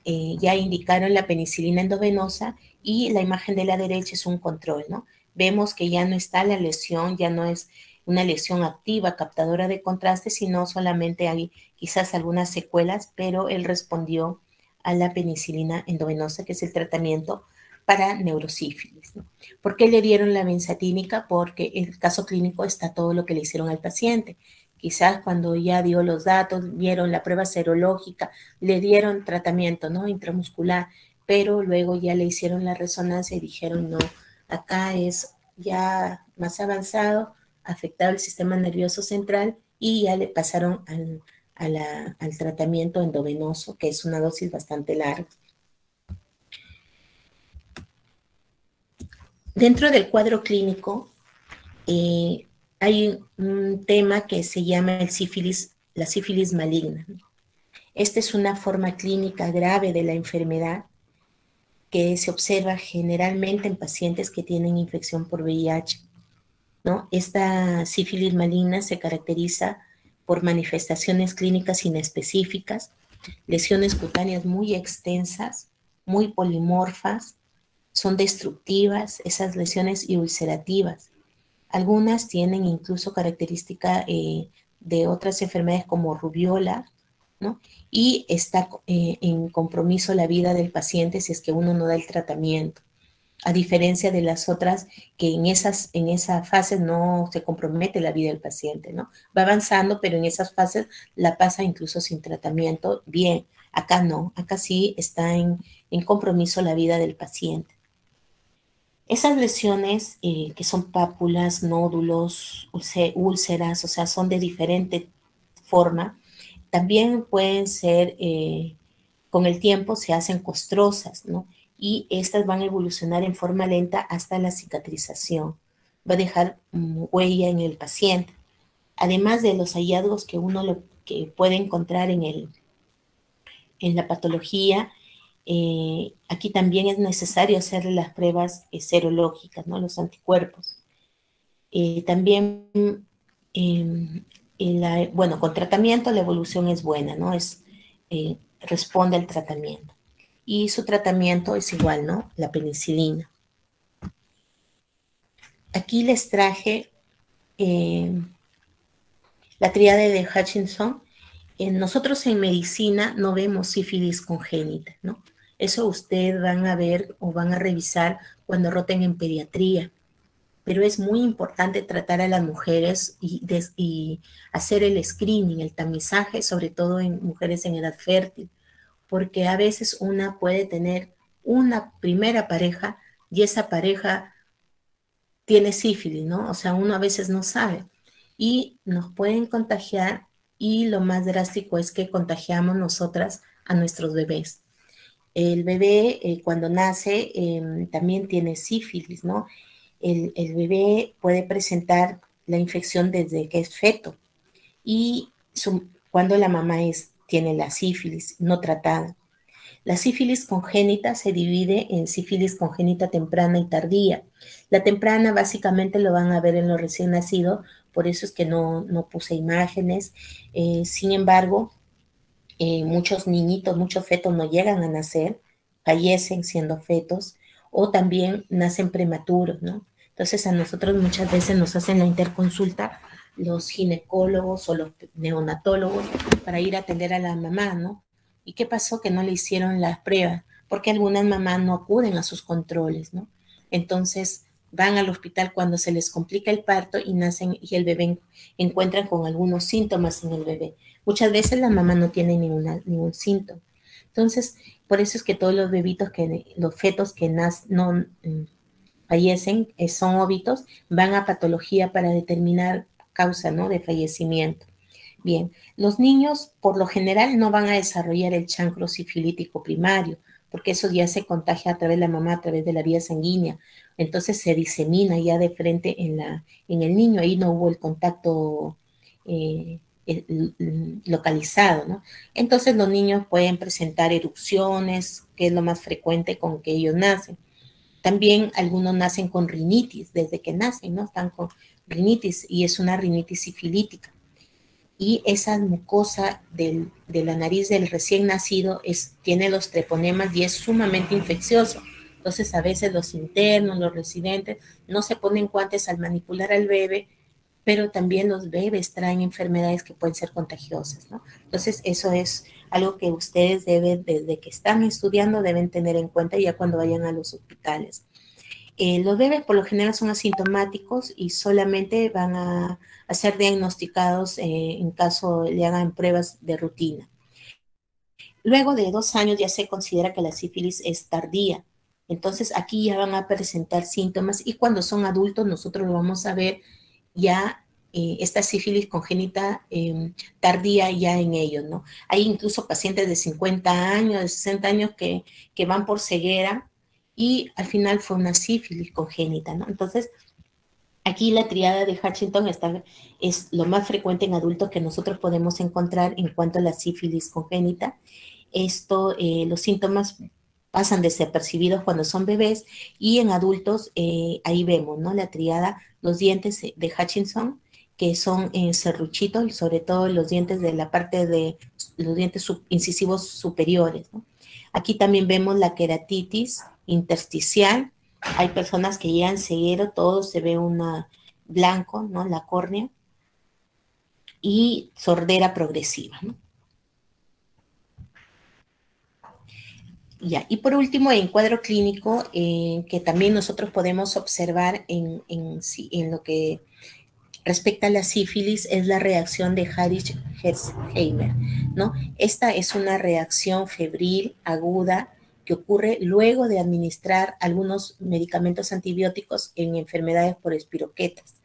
ya indicaron la penicilina endovenosa y la imagen de la derecha es un control, ¿no? Vemos que ya no está la lesión, ya no es una lesión activa, captadora de contraste, sino solamente hay quizás algunas secuelas, pero él respondió a la penicilina endovenosa, que es el tratamiento para neurosífilis, ¿no? ¿Por qué le dieron la benzatínica? Porque en el caso clínico está todo lo que le hicieron al paciente. Quizás cuando ya dio los datos, vieron la prueba serológica, le dieron tratamiento, ¿no? Intramuscular, pero luego ya le hicieron la resonancia y dijeron, no, acá es ya más avanzado, afectado el sistema nervioso central y ya le pasaron al tratamiento endovenoso, que es una dosis bastante larga. Dentro del cuadro clínico hay un tema que se llama el sífilis, la sífilis maligna. Esta es una forma clínica grave de la enfermedad que se observa generalmente en pacientes que tienen infección por VIH, ¿no? Esta sífilis maligna se caracteriza por manifestaciones clínicas inespecíficas, lesiones cutáneas muy extensas, muy polimorfas, son destructivas esas lesiones y ulcerativas. Algunas tienen incluso característica de otras enfermedades como rubiola, ¿no? Y está en compromiso la vida del paciente si es que uno no da el tratamiento, a diferencia de las otras que en esa fase no se compromete la vida del paciente, ¿no? Va avanzando, pero en esas fases la pasa incluso sin tratamiento bien. Acá no, acá sí está en compromiso la vida del paciente. Esas lesiones que son pápulas, nódulos, úlceras, o sea, son de diferente forma, también pueden ser, con el tiempo se hacen costrosas, ¿no? Y estas van a evolucionar en forma lenta hasta la cicatrización. Va a dejar huella en el paciente. Además de los hallazgos que uno que puede encontrar en la patología, aquí también es necesario hacer las pruebas serológicas, ¿no? Los anticuerpos. También, bueno, con tratamiento la evolución es buena, ¿no? Responde al tratamiento. Y su tratamiento es igual, ¿no? La penicilina. Aquí les traje la tríade de Hutchinson. Nosotros en medicina no vemos sífilis congénita, ¿no? Eso ustedes van a ver o van a revisar cuando roten en pediatría. Pero es muy importante tratar a las mujeres y hacer el screening, el tamizaje, sobre todo en mujeres en edad fértil, porque a veces una puede tener una primera pareja y esa pareja tiene sífilis, ¿no? O sea, uno a veces no sabe y nos pueden contagiar y lo más drástico es que contagiamos nosotras a nuestros bebés. El bebé cuando nace también tiene sífilis, ¿no? El bebé puede presentar la infección desde que es feto y cuando la mamá tiene la sífilis no tratada. La sífilis congénita se divide en sífilis congénita temprana y tardía. La temprana básicamente lo van a ver en los recién nacidos, por eso es que no puse imágenes. Sin embargo, muchos niñitos, muchos fetos no llegan a nacer, fallecen siendo fetos o también nacen prematuros, ¿no? Entonces a nosotros muchas veces nos hacen la interconsulta los ginecólogos o los neonatólogos para ir a atender a la mamá, ¿no? ¿Y qué pasó? Que no le hicieron las pruebas, porque algunas mamás no acuden a sus controles, ¿no? Entonces van al hospital cuando se les complica el parto y nacen y el bebé encuentran con algunos síntomas en el bebé. Muchas veces la mamá no tiene ningún síntoma. Entonces, por eso es que todos los bebitos, los fetos que no fallecen, son óbitos, van a patología para determinar causa, ¿no?, de fallecimiento. Bien, los niños por lo general no van a desarrollar el chancro sifilítico primario, porque eso ya se contagia a través de la mamá, a través de la vía sanguínea. Entonces se disemina ya de frente en el niño, ahí no hubo el contacto localizado, ¿no? Entonces los niños pueden presentar erupciones, que es lo más frecuente con que ellos nacen. También algunos nacen con rinitis, desde que nacen, ¿no? Están con rinitis y es una rinitis sifilítica. Y esa mucosa de la nariz del recién nacido tiene los treponemas y es sumamente infeccioso. Entonces, a veces los internos, los residentes, no se ponen guantes al manipular al bebé, pero también los bebés traen enfermedades que pueden ser contagiosas, ¿no? Entonces, eso es algo que ustedes deben, desde que están estudiando, deben tener en cuenta ya cuando vayan a los hospitales. Los bebés por lo general son asintomáticos y solamente van a ser diagnosticados en caso le hagan pruebas de rutina. Luego de 2 años ya se considera que la sífilis es tardía. Entonces aquí ya van a presentar síntomas y cuando son adultos nosotros lo vamos a ver ya esta sífilis congénita tardía ya en ellos, ¿no? Hay incluso pacientes de 50 años, de 60 años que van por ceguera y al final fue una sífilis congénita, ¿no? Entonces, aquí la triada de Hutchinson es lo más frecuente en adultos que nosotros podemos encontrar en cuanto a la sífilis congénita. Los síntomas pasan desapercibidos cuando son bebés y en adultos ahí vemos, ¿no? La triada, los dientes de Hutchinson, que son serruchitos, sobre todo los dientes de la parte de los dientes incisivos superiores, ¿no? Aquí también vemos la queratitis intersticial. Hay personas que llegan ceguero, todo se ve blanco, ¿no? La córnea. Y sordera progresiva, ¿no? Ya, y por último, en cuadro clínico, que también nosotros podemos observar en lo que respecta a la sífilis, es la reacción de Harris-Herxheimer, ¿no? Esta es una reacción febril, aguda, que ocurre luego de administrar algunos medicamentos antibióticos en enfermedades por espiroquetas,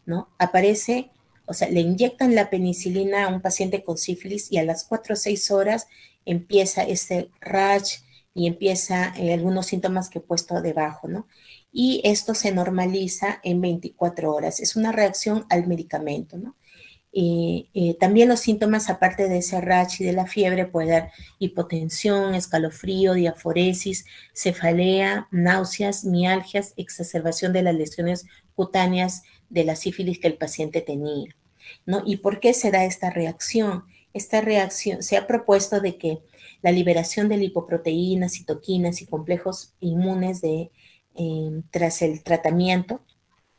¿no? Aparece, o sea, le inyectan la penicilina a un paciente con sífilis y a las 4 o 6 horas empieza ese rash y empieza algunos síntomas que he puesto debajo, ¿no? Y esto se normaliza en 24 horas. Es una reacción al medicamento, ¿no? También los síntomas, aparte de ese rash y de la fiebre, puede dar hipotensión, escalofrío, diaforesis, cefalea, náuseas, mialgias, exacerbación de las lesiones cutáneas de la sífilis que el paciente tenía, ¿no? ¿Y por qué se da esta reacción? Esta reacción se ha propuesto de que la liberación de lipoproteínas, citoquinas y complejos inmunes tras el tratamiento,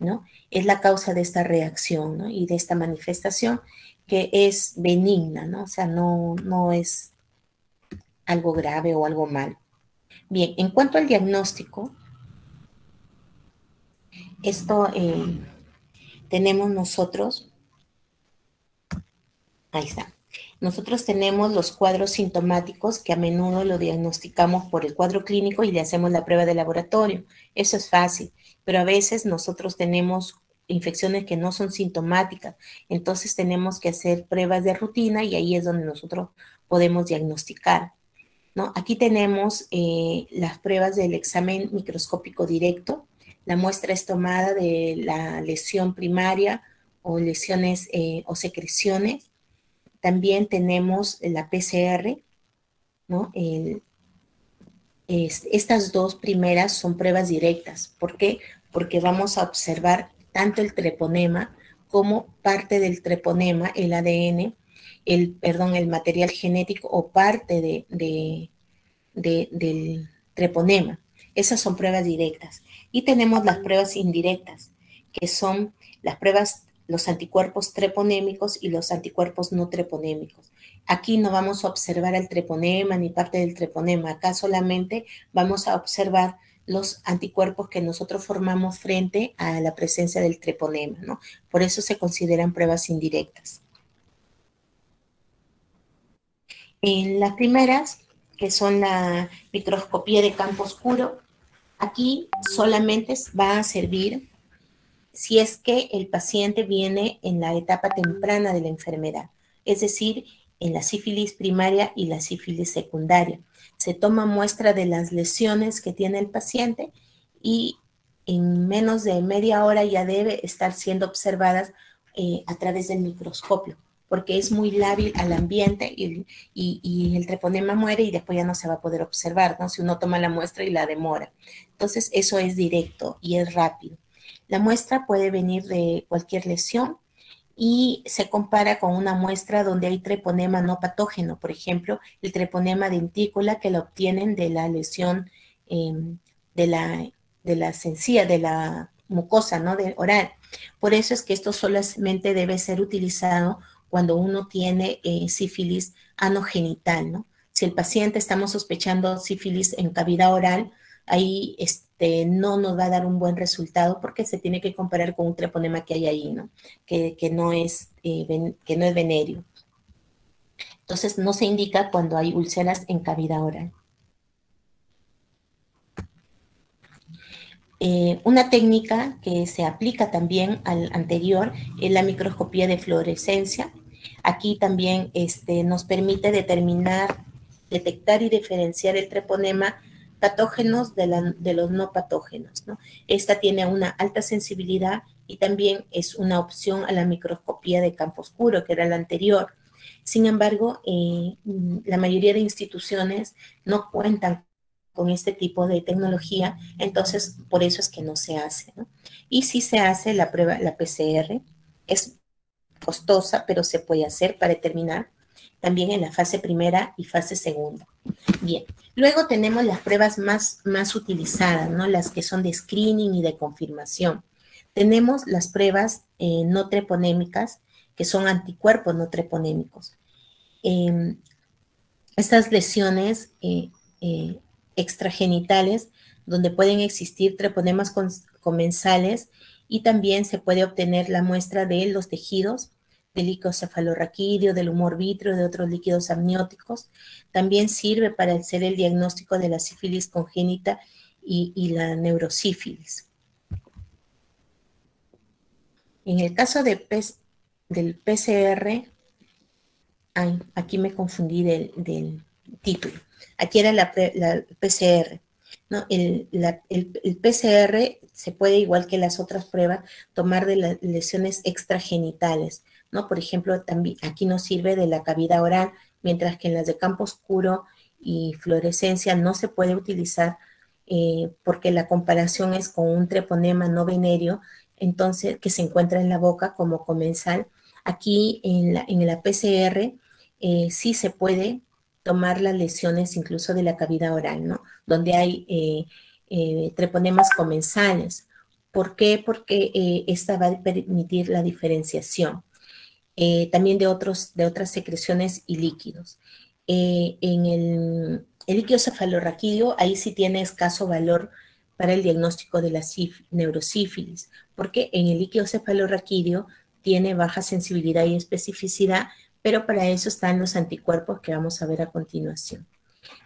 ¿no? Es la causa de esta reacción, ¿no? Y de esta manifestación que es benigna, ¿no? O sea, no es algo grave o algo mal. Bien, en cuanto al diagnóstico, esto tenemos nosotros, ahí está. Nosotros tenemos los cuadros sintomáticos que a menudo lo diagnosticamos por el cuadro clínico y le hacemos la prueba de laboratorio. Eso es fácil, pero a veces nosotros tenemos infecciones que no son sintomáticas, entonces tenemos que hacer pruebas de rutina y ahí es donde nosotros podemos diagnosticar, ¿no? Aquí tenemos las pruebas del examen microscópico directo. La muestra es tomada de la lesión primaria o lesiones o secreciones. También tenemos la PCR, ¿no? Estas dos primeras son pruebas directas. ¿Por qué? Porque vamos a observar tanto el treponema como parte del treponema, el ADN, el material genético o parte del treponema. Esas son pruebas directas. Y tenemos las pruebas indirectas, que son las pruebas, los anticuerpos treponémicos y los anticuerpos no treponémicos. Aquí no vamos a observar el treponema ni parte del treponema. Acá solamente vamos a observar los anticuerpos que nosotros formamos frente a la presencia del treponema, ¿no? Por eso se consideran pruebas indirectas. En las primeras, que son la microscopía de campo oscuro. Aquí solamente va a servir si es que el paciente viene en la etapa temprana de la enfermedad, es decir, en la sífilis primaria y la sífilis secundaria. Se toma muestra de las lesiones que tiene el paciente y en menos de media hora ya debe estar siendo observadas a través del microscopio, porque es muy lábil al ambiente y el treponema muere y después ya no se va a poder observar, ¿no? Si uno toma la muestra y la demora. Entonces, eso es directo y es rápido. La muestra puede venir de cualquier lesión y se compara con una muestra donde hay treponema no patógeno, por ejemplo, el treponema dentícula que lo obtienen de la lesión de la sencilla, de la mucosa, ¿no? Oral. Por eso es que esto solamente debe ser utilizado cuando uno tiene sífilis anogenital, ¿no? Si el paciente estamos sospechando sífilis en cavidad oral, ahí no nos va a dar un buen resultado porque se tiene que comparar con un treponema que hay ahí, ¿no? Que no es venéreo. Entonces, no se indica cuando hay úlceras en cavidad oral. Una técnica que se aplica también al anterior es la microscopía de fluorescencia. Aquí también nos permite detectar y diferenciar el treponema patógenos de los no patógenos, ¿no? Esta tiene una alta sensibilidad y también es una opción a la microscopía de campo oscuro, que era la anterior. Sin embargo, la mayoría de instituciones no cuentan con este tipo de tecnología, entonces por eso es que no se hace, ¿no? Y si se hace la prueba, la PCR, es costosa, pero se puede hacer para determinar también en la fase primera y fase segunda. Bien, luego tenemos las pruebas más utilizadas, ¿no? Las que son de screening y de confirmación. Tenemos las pruebas no treponémicas, que son anticuerpos no treponémicos. Estas lesiones extragenitales, donde pueden existir treponemas comensales y también se puede obtener la muestra de los tejidos, del líquido cefalorraquídeo, del humor vítreo, de otros líquidos amnióticos. También sirve para hacer el diagnóstico de la sífilis congénita y la neurosífilis. En el caso del PCR, aquí me confundí del título. Aquí era la PCR, ¿no? El PCR se puede, igual que las otras pruebas, tomar de las lesiones extragenitales, ¿no? Por ejemplo, también aquí nos sirve de la cavidad oral, mientras que en las de campo oscuro y fluorescencia no se puede utilizar porque la comparación es con un treponema no venéreo, entonces, que se encuentra en la boca como comensal. Aquí en la PCR sí se puede tomar las lesiones incluso de la cavidad oral, ¿no? Donde hay treponemas comensales. ¿Por qué? Porque esta va a permitir la diferenciación. También de otras secreciones y líquidos. En el líquido cefalorraquídeo, ahí sí tiene escaso valor para el diagnóstico de la neurosífilis, porque en el líquido cefalorraquídeo tiene baja sensibilidad y especificidad, pero para eso están los anticuerpos que vamos a ver a continuación.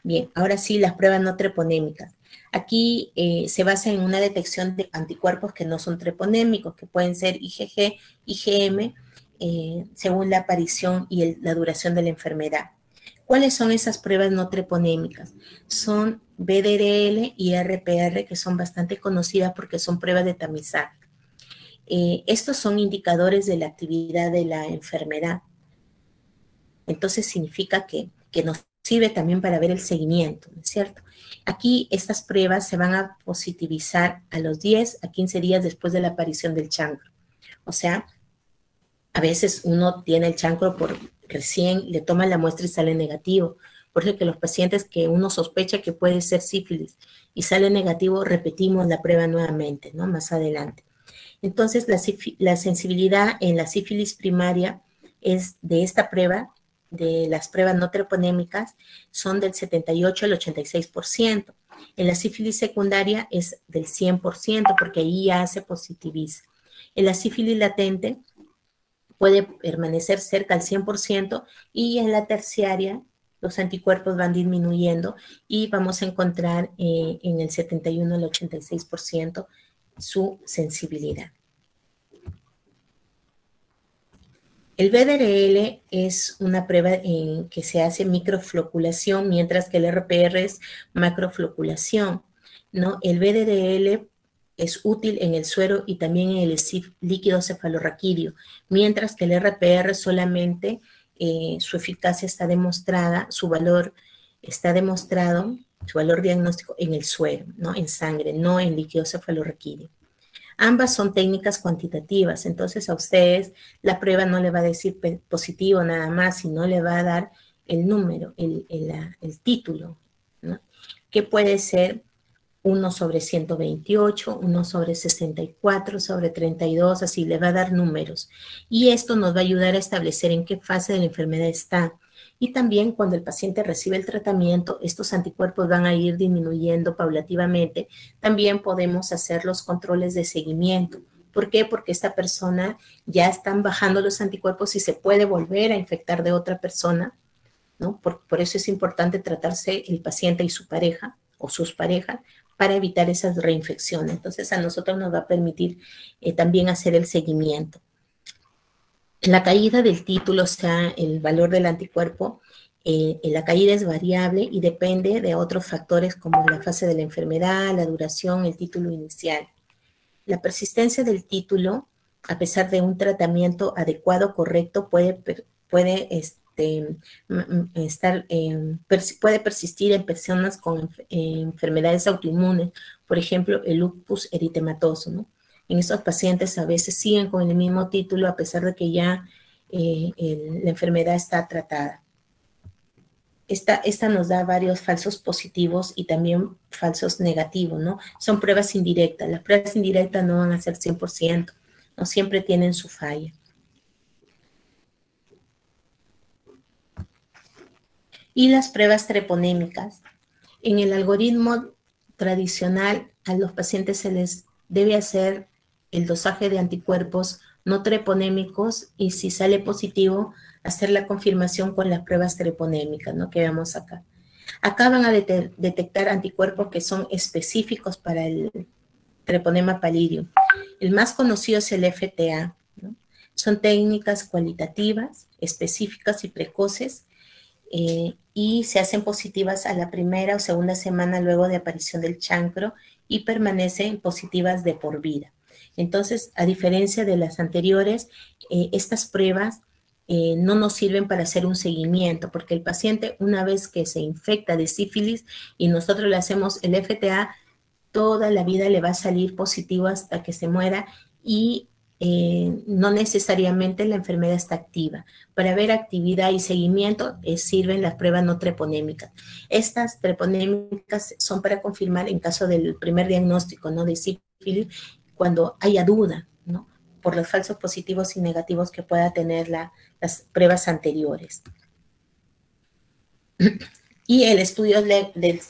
Bien, ahora sí, las pruebas no treponémicas. Aquí se basa en una detección de anticuerpos que no son treponémicos, que pueden ser IgG, IgM, según la aparición y la duración de la enfermedad. ¿Cuáles son esas pruebas no treponémicas? Son BDRL y RPR, que son bastante conocidas porque son pruebas de tamizaje. Estos son indicadores de la actividad de la enfermedad. Entonces significa que nos sirve también para ver el seguimiento, ¿no es cierto? Aquí estas pruebas se van a positivizar a los 10 a 15 días después de la aparición del chancro. O sea, a veces uno tiene el chancro recién le toman la muestra y sale negativo. Por eso que los pacientes que uno sospecha que puede ser sífilis y sale negativo, repetimos la prueba nuevamente, ¿no? Más adelante. Entonces, la sensibilidad en la sífilis primaria es de esta prueba, de las pruebas no treponémicas, son del 78 al 86%. En la sífilis secundaria es del 100%, porque ahí ya se positiviza. En la sífilis latente puede permanecer cerca al 100% y en la terciaria los anticuerpos van disminuyendo y vamos a encontrar en el 71 al 86% su sensibilidad. El VDRL es una prueba en que se hace microfloculación, mientras que el RPR es macrofloculación, ¿no? El VDRL es útil en el suero y también en el líquido cefalorraquídeo, mientras que el RPR solamente su eficacia está demostrada, su valor está demostrado, su valor diagnóstico en el suero, ¿no? En sangre, no en líquido cefalorraquídeo. Ambas son técnicas cuantitativas, entonces a ustedes la prueba no le va a decir positivo nada más, sino le va a dar el número, el título, ¿no? Que puede ser 1 sobre 128, 1 sobre 64, sobre 32, así le va a dar números. Y esto nos va a ayudar a establecer en qué fase de la enfermedad está. Y también cuando el paciente recibe el tratamiento, estos anticuerpos van a ir disminuyendo paulativamente. También podemos hacer los controles de seguimiento. ¿Por qué? Porque esta persona ya están bajando los anticuerpos y se puede volver a infectar de otra persona, ¿no? Por eso es importante tratarse el paciente y su pareja o sus parejas para evitar esas reinfecciones. Entonces, a nosotros nos va a permitir también hacer el seguimiento. La caída del título, o sea, el valor del anticuerpo, la caída es variable y depende de otros factores como la fase de la enfermedad, la duración, el título inicial. La persistencia del título, a pesar de un tratamiento adecuado, correcto, puede persistir en personas con enfermedades autoinmunes, por ejemplo, el lupus eritematoso, ¿no? En estos pacientes a veces siguen con el mismo título a pesar de que ya la enfermedad está tratada. Esta nos da varios falsos positivos y también falsos negativos, ¿no? Son pruebas indirectas. Las pruebas indirectas no van a ser 100%, no siempre tienen su falla. Y las pruebas treponémicas. En el algoritmo tradicional, a los pacientes se les debe hacer el dosaje de anticuerpos no treponémicos y si sale positivo, hacer la confirmación con las pruebas treponémicas, ¿no? Que vemos acá. Acá van a detectar anticuerpos que son específicos para el treponema pallidum. El más conocido es el FTA, ¿no? Son técnicas cualitativas, específicas y precoces, y se hacen positivas a la primera o segunda semana luego de aparición del chancro y permanecen positivas de por vida. Entonces, a diferencia de las anteriores, estas pruebas no nos sirven para hacer un seguimiento, porque el paciente, una vez que se infecta de sífilis y nosotros le hacemos el FTA, toda la vida le va a salir positivo hasta que se muera y no necesariamente la enfermedad está activa. Para ver actividad y seguimiento sirven las pruebas no treponémicas. Estas treponémicas son para confirmar en caso del primer diagnóstico, ¿no? De sífilis, cuando haya duda, ¿no? Por los falsos positivos y negativos que pueda tener las pruebas anteriores. Y el estudio del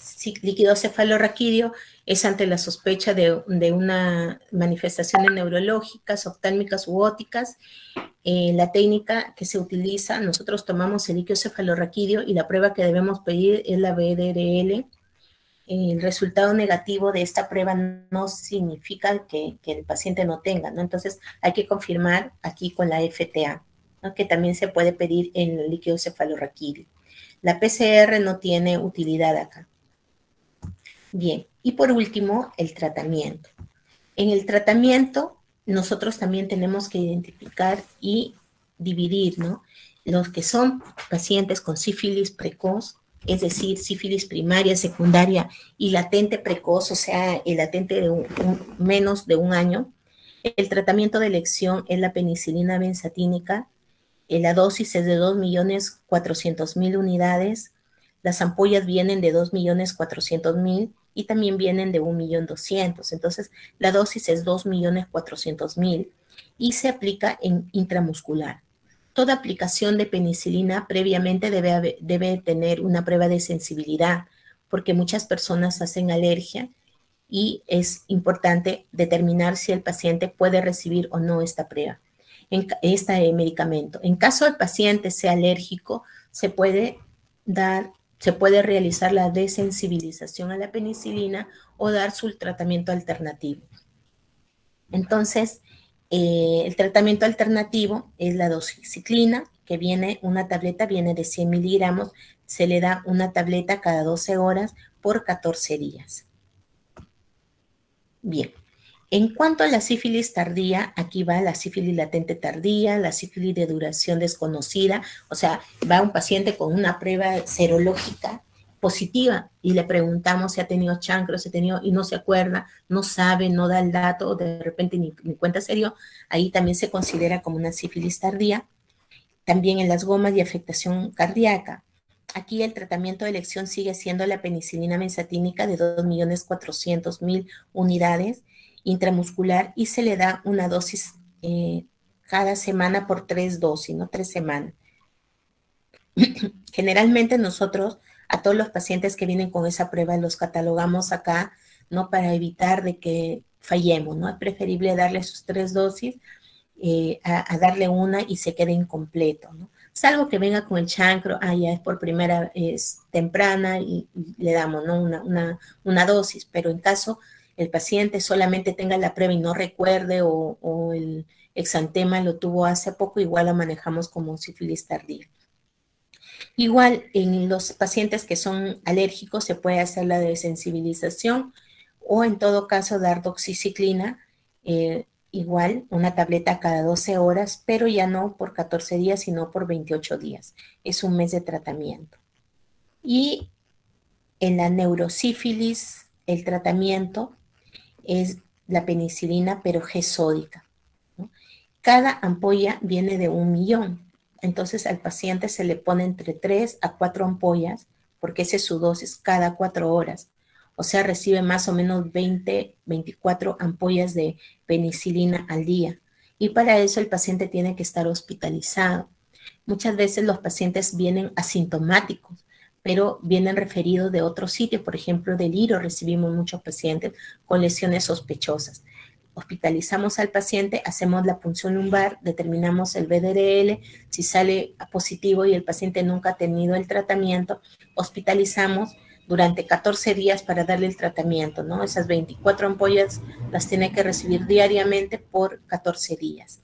líquido cefalorraquídeo es ante la sospecha de una manifestaciones neurológicas, oftálmicas u ópticas. La técnica que se utiliza, nosotros tomamos el líquido cefalorraquídeo y la prueba que debemos pedir es la VDRL. El resultado negativo de esta prueba no significa que el paciente no tenga, ¿no? Entonces hay que confirmar aquí con la FTA, ¿no? Que también se puede pedir en el líquido cefalorraquídeo. La PCR no tiene utilidad acá. Bien, y por último, el tratamiento. En el tratamiento, nosotros también tenemos que identificar y dividir, ¿no? Los que son pacientes con sífilis precoz, es decir, sífilis primaria, secundaria y latente precoz, o sea, el latente de menos de un año. El tratamiento de elección es la penicilina benzatínica. La dosis es de 2.400.000 unidades. Las ampollas vienen de 2.400.000 y también vienen de 1.200.000. Entonces, la dosis es 2.400.000 y se aplica en intramuscular. Toda aplicación de penicilina previamente debe tener una prueba de sensibilidad, porque muchas personas hacen alergia y es importante determinar si el paciente puede recibir o no esta prueba, este medicamento. En caso el paciente sea alérgico, se puede se puede realizar la desensibilización a la penicilina o dar su tratamiento alternativo. Entonces, el tratamiento alternativo es la doxiciclina, que viene, una tableta viene de 100 miligramos, se le da una tableta cada 12 horas por 14 días. Bien, en cuanto a la sífilis tardía, aquí va la sífilis latente tardía, la sífilis de duración desconocida, o sea, va un paciente con una prueba serológica positiva y le preguntamos si ha tenido chancro, si ha tenido, y no se acuerda, no sabe, no da el dato, o de repente ni cuenta se dio, ahí también se considera como una sífilis tardía. También en las gomas y afectación cardíaca. Aquí el tratamiento de elección sigue siendo la penicilina benzatínica de 2.400.000 unidades intramuscular y se le da una dosis cada semana por 3 dosis, ¿no? 3 semanas. Generalmente nosotros a todos los pacientes que vienen con esa prueba los catalogamos acá, ¿no? Para evitar de que fallemos, ¿no? Es preferible darle sus 3 dosis a darle una y se quede incompleto, ¿no? Salvo que venga con el chancro, ya es por primera, es temprana y le damos, ¿no? una dosis, pero en caso el paciente solamente tenga la prueba y no recuerde o el exantema lo tuvo hace poco, igual lo manejamos como sífilis tardía. Igual en los pacientes que son alérgicos se puede hacer la desensibilización o en todo caso dar doxiciclina, igual una tableta cada 12 horas, pero ya no por 14 días, sino por 28 días. Es un mes de tratamiento. Y en la neurosífilis, el tratamiento es la penicilina, pero G sódica, ¿no? Cada ampolla viene de 1 millón. Entonces al paciente se le pone entre 3 a 4 ampollas, porque esa es su dosis, cada 4 horas. O sea, recibe más o menos 20, 24 ampollas de penicilina al día. Y para eso el paciente tiene que estar hospitalizado. Muchas veces los pacientes vienen asintomáticos, pero vienen referidos de otro sitio. Por ejemplo, del Iro recibimos muchos pacientes con lesiones sospechosas. Hospitalizamos al paciente, hacemos la punción lumbar, determinamos el VDRL, si sale positivo y el paciente nunca ha tenido el tratamiento, hospitalizamos durante 14 días para darle el tratamiento, ¿no? Esas 24 ampollas las tiene que recibir diariamente por 14 días.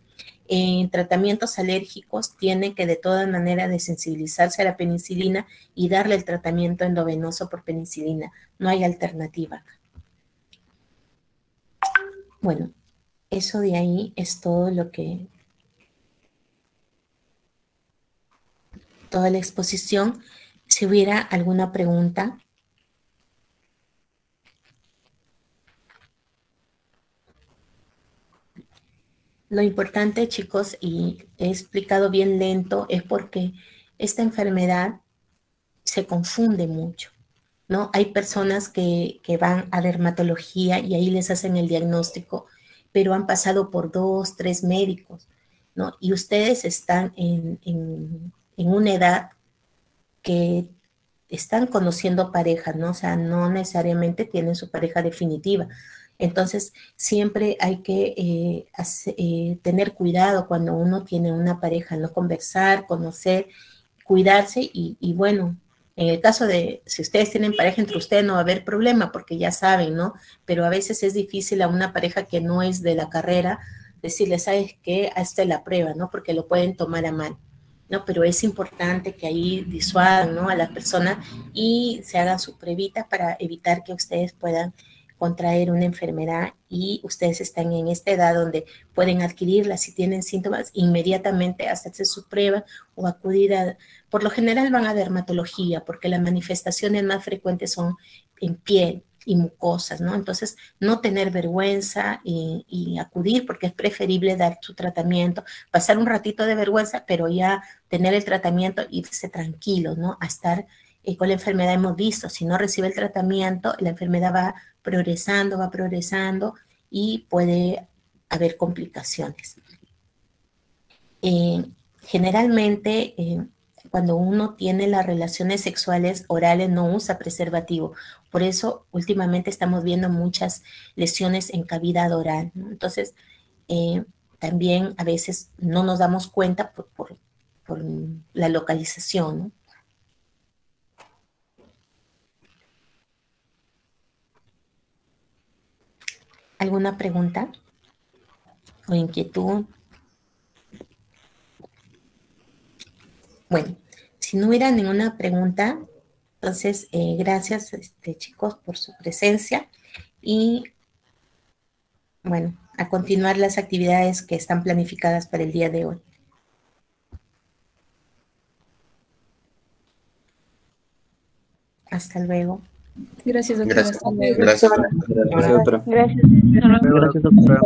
En tratamientos alérgicos tiene que de todas maneras desensibilizarse a la penicilina y darle el tratamiento endovenoso por penicilina. No hay alternativa acá. Bueno, eso de ahí es todo lo que... toda la exposición. Si hubiera alguna pregunta... Lo importante, chicos, y he explicado bien lento, es porque esta enfermedad se confunde mucho, ¿no? Hay personas que van a dermatología y ahí les hacen el diagnóstico, pero han pasado por 2, 3 médicos, ¿no? Y ustedes están en una edad que están conociendo parejas, ¿no? O sea, no necesariamente tienen su pareja definitiva. Entonces, siempre hay que tener cuidado cuando uno tiene una pareja, no conversar, conocer, cuidarse y bueno, en el caso de si ustedes tienen pareja entre ustedes no va a haber problema porque ya saben, ¿no? Pero a veces es difícil a una pareja que no es de la carrera decirle, ¿sabes qué? Hazte la prueba, ¿no? Porque lo pueden tomar a mal, ¿no? Pero es importante que ahí disuadan, ¿no? A las personas y se hagan su pruebita para evitar que ustedes puedan contraer una enfermedad y ustedes están en esta edad donde pueden adquirirla. Si tienen síntomas, inmediatamente hacerse su prueba o acudir a... Por lo general van a dermatología porque las manifestaciones más frecuentes son en piel y mucosas, ¿no? Entonces, no tener vergüenza y acudir porque es preferible dar su tratamiento, pasar un ratito de vergüenza, pero ya tener el tratamiento y irse tranquilo, ¿no? A estar con la enfermedad. Hemos visto, si no recibe el tratamiento, la enfermedad va progresando y puede haber complicaciones. Generalmente, cuando uno tiene las relaciones sexuales orales no usa preservativo. Por eso, últimamente estamos viendo muchas lesiones en cavidad oral, ¿no? Entonces, también a veces no nos damos cuenta por la localización, ¿no? ¿Alguna pregunta o inquietud? Bueno, si no hubiera ninguna pregunta, entonces gracias chicos por su presencia y bueno, a continuar las actividades que están planificadas para el día de hoy. Hasta luego. Gracias, doctora. Gracias. Gracias. Gracias, doctora. Gracias. Gracias, doctora.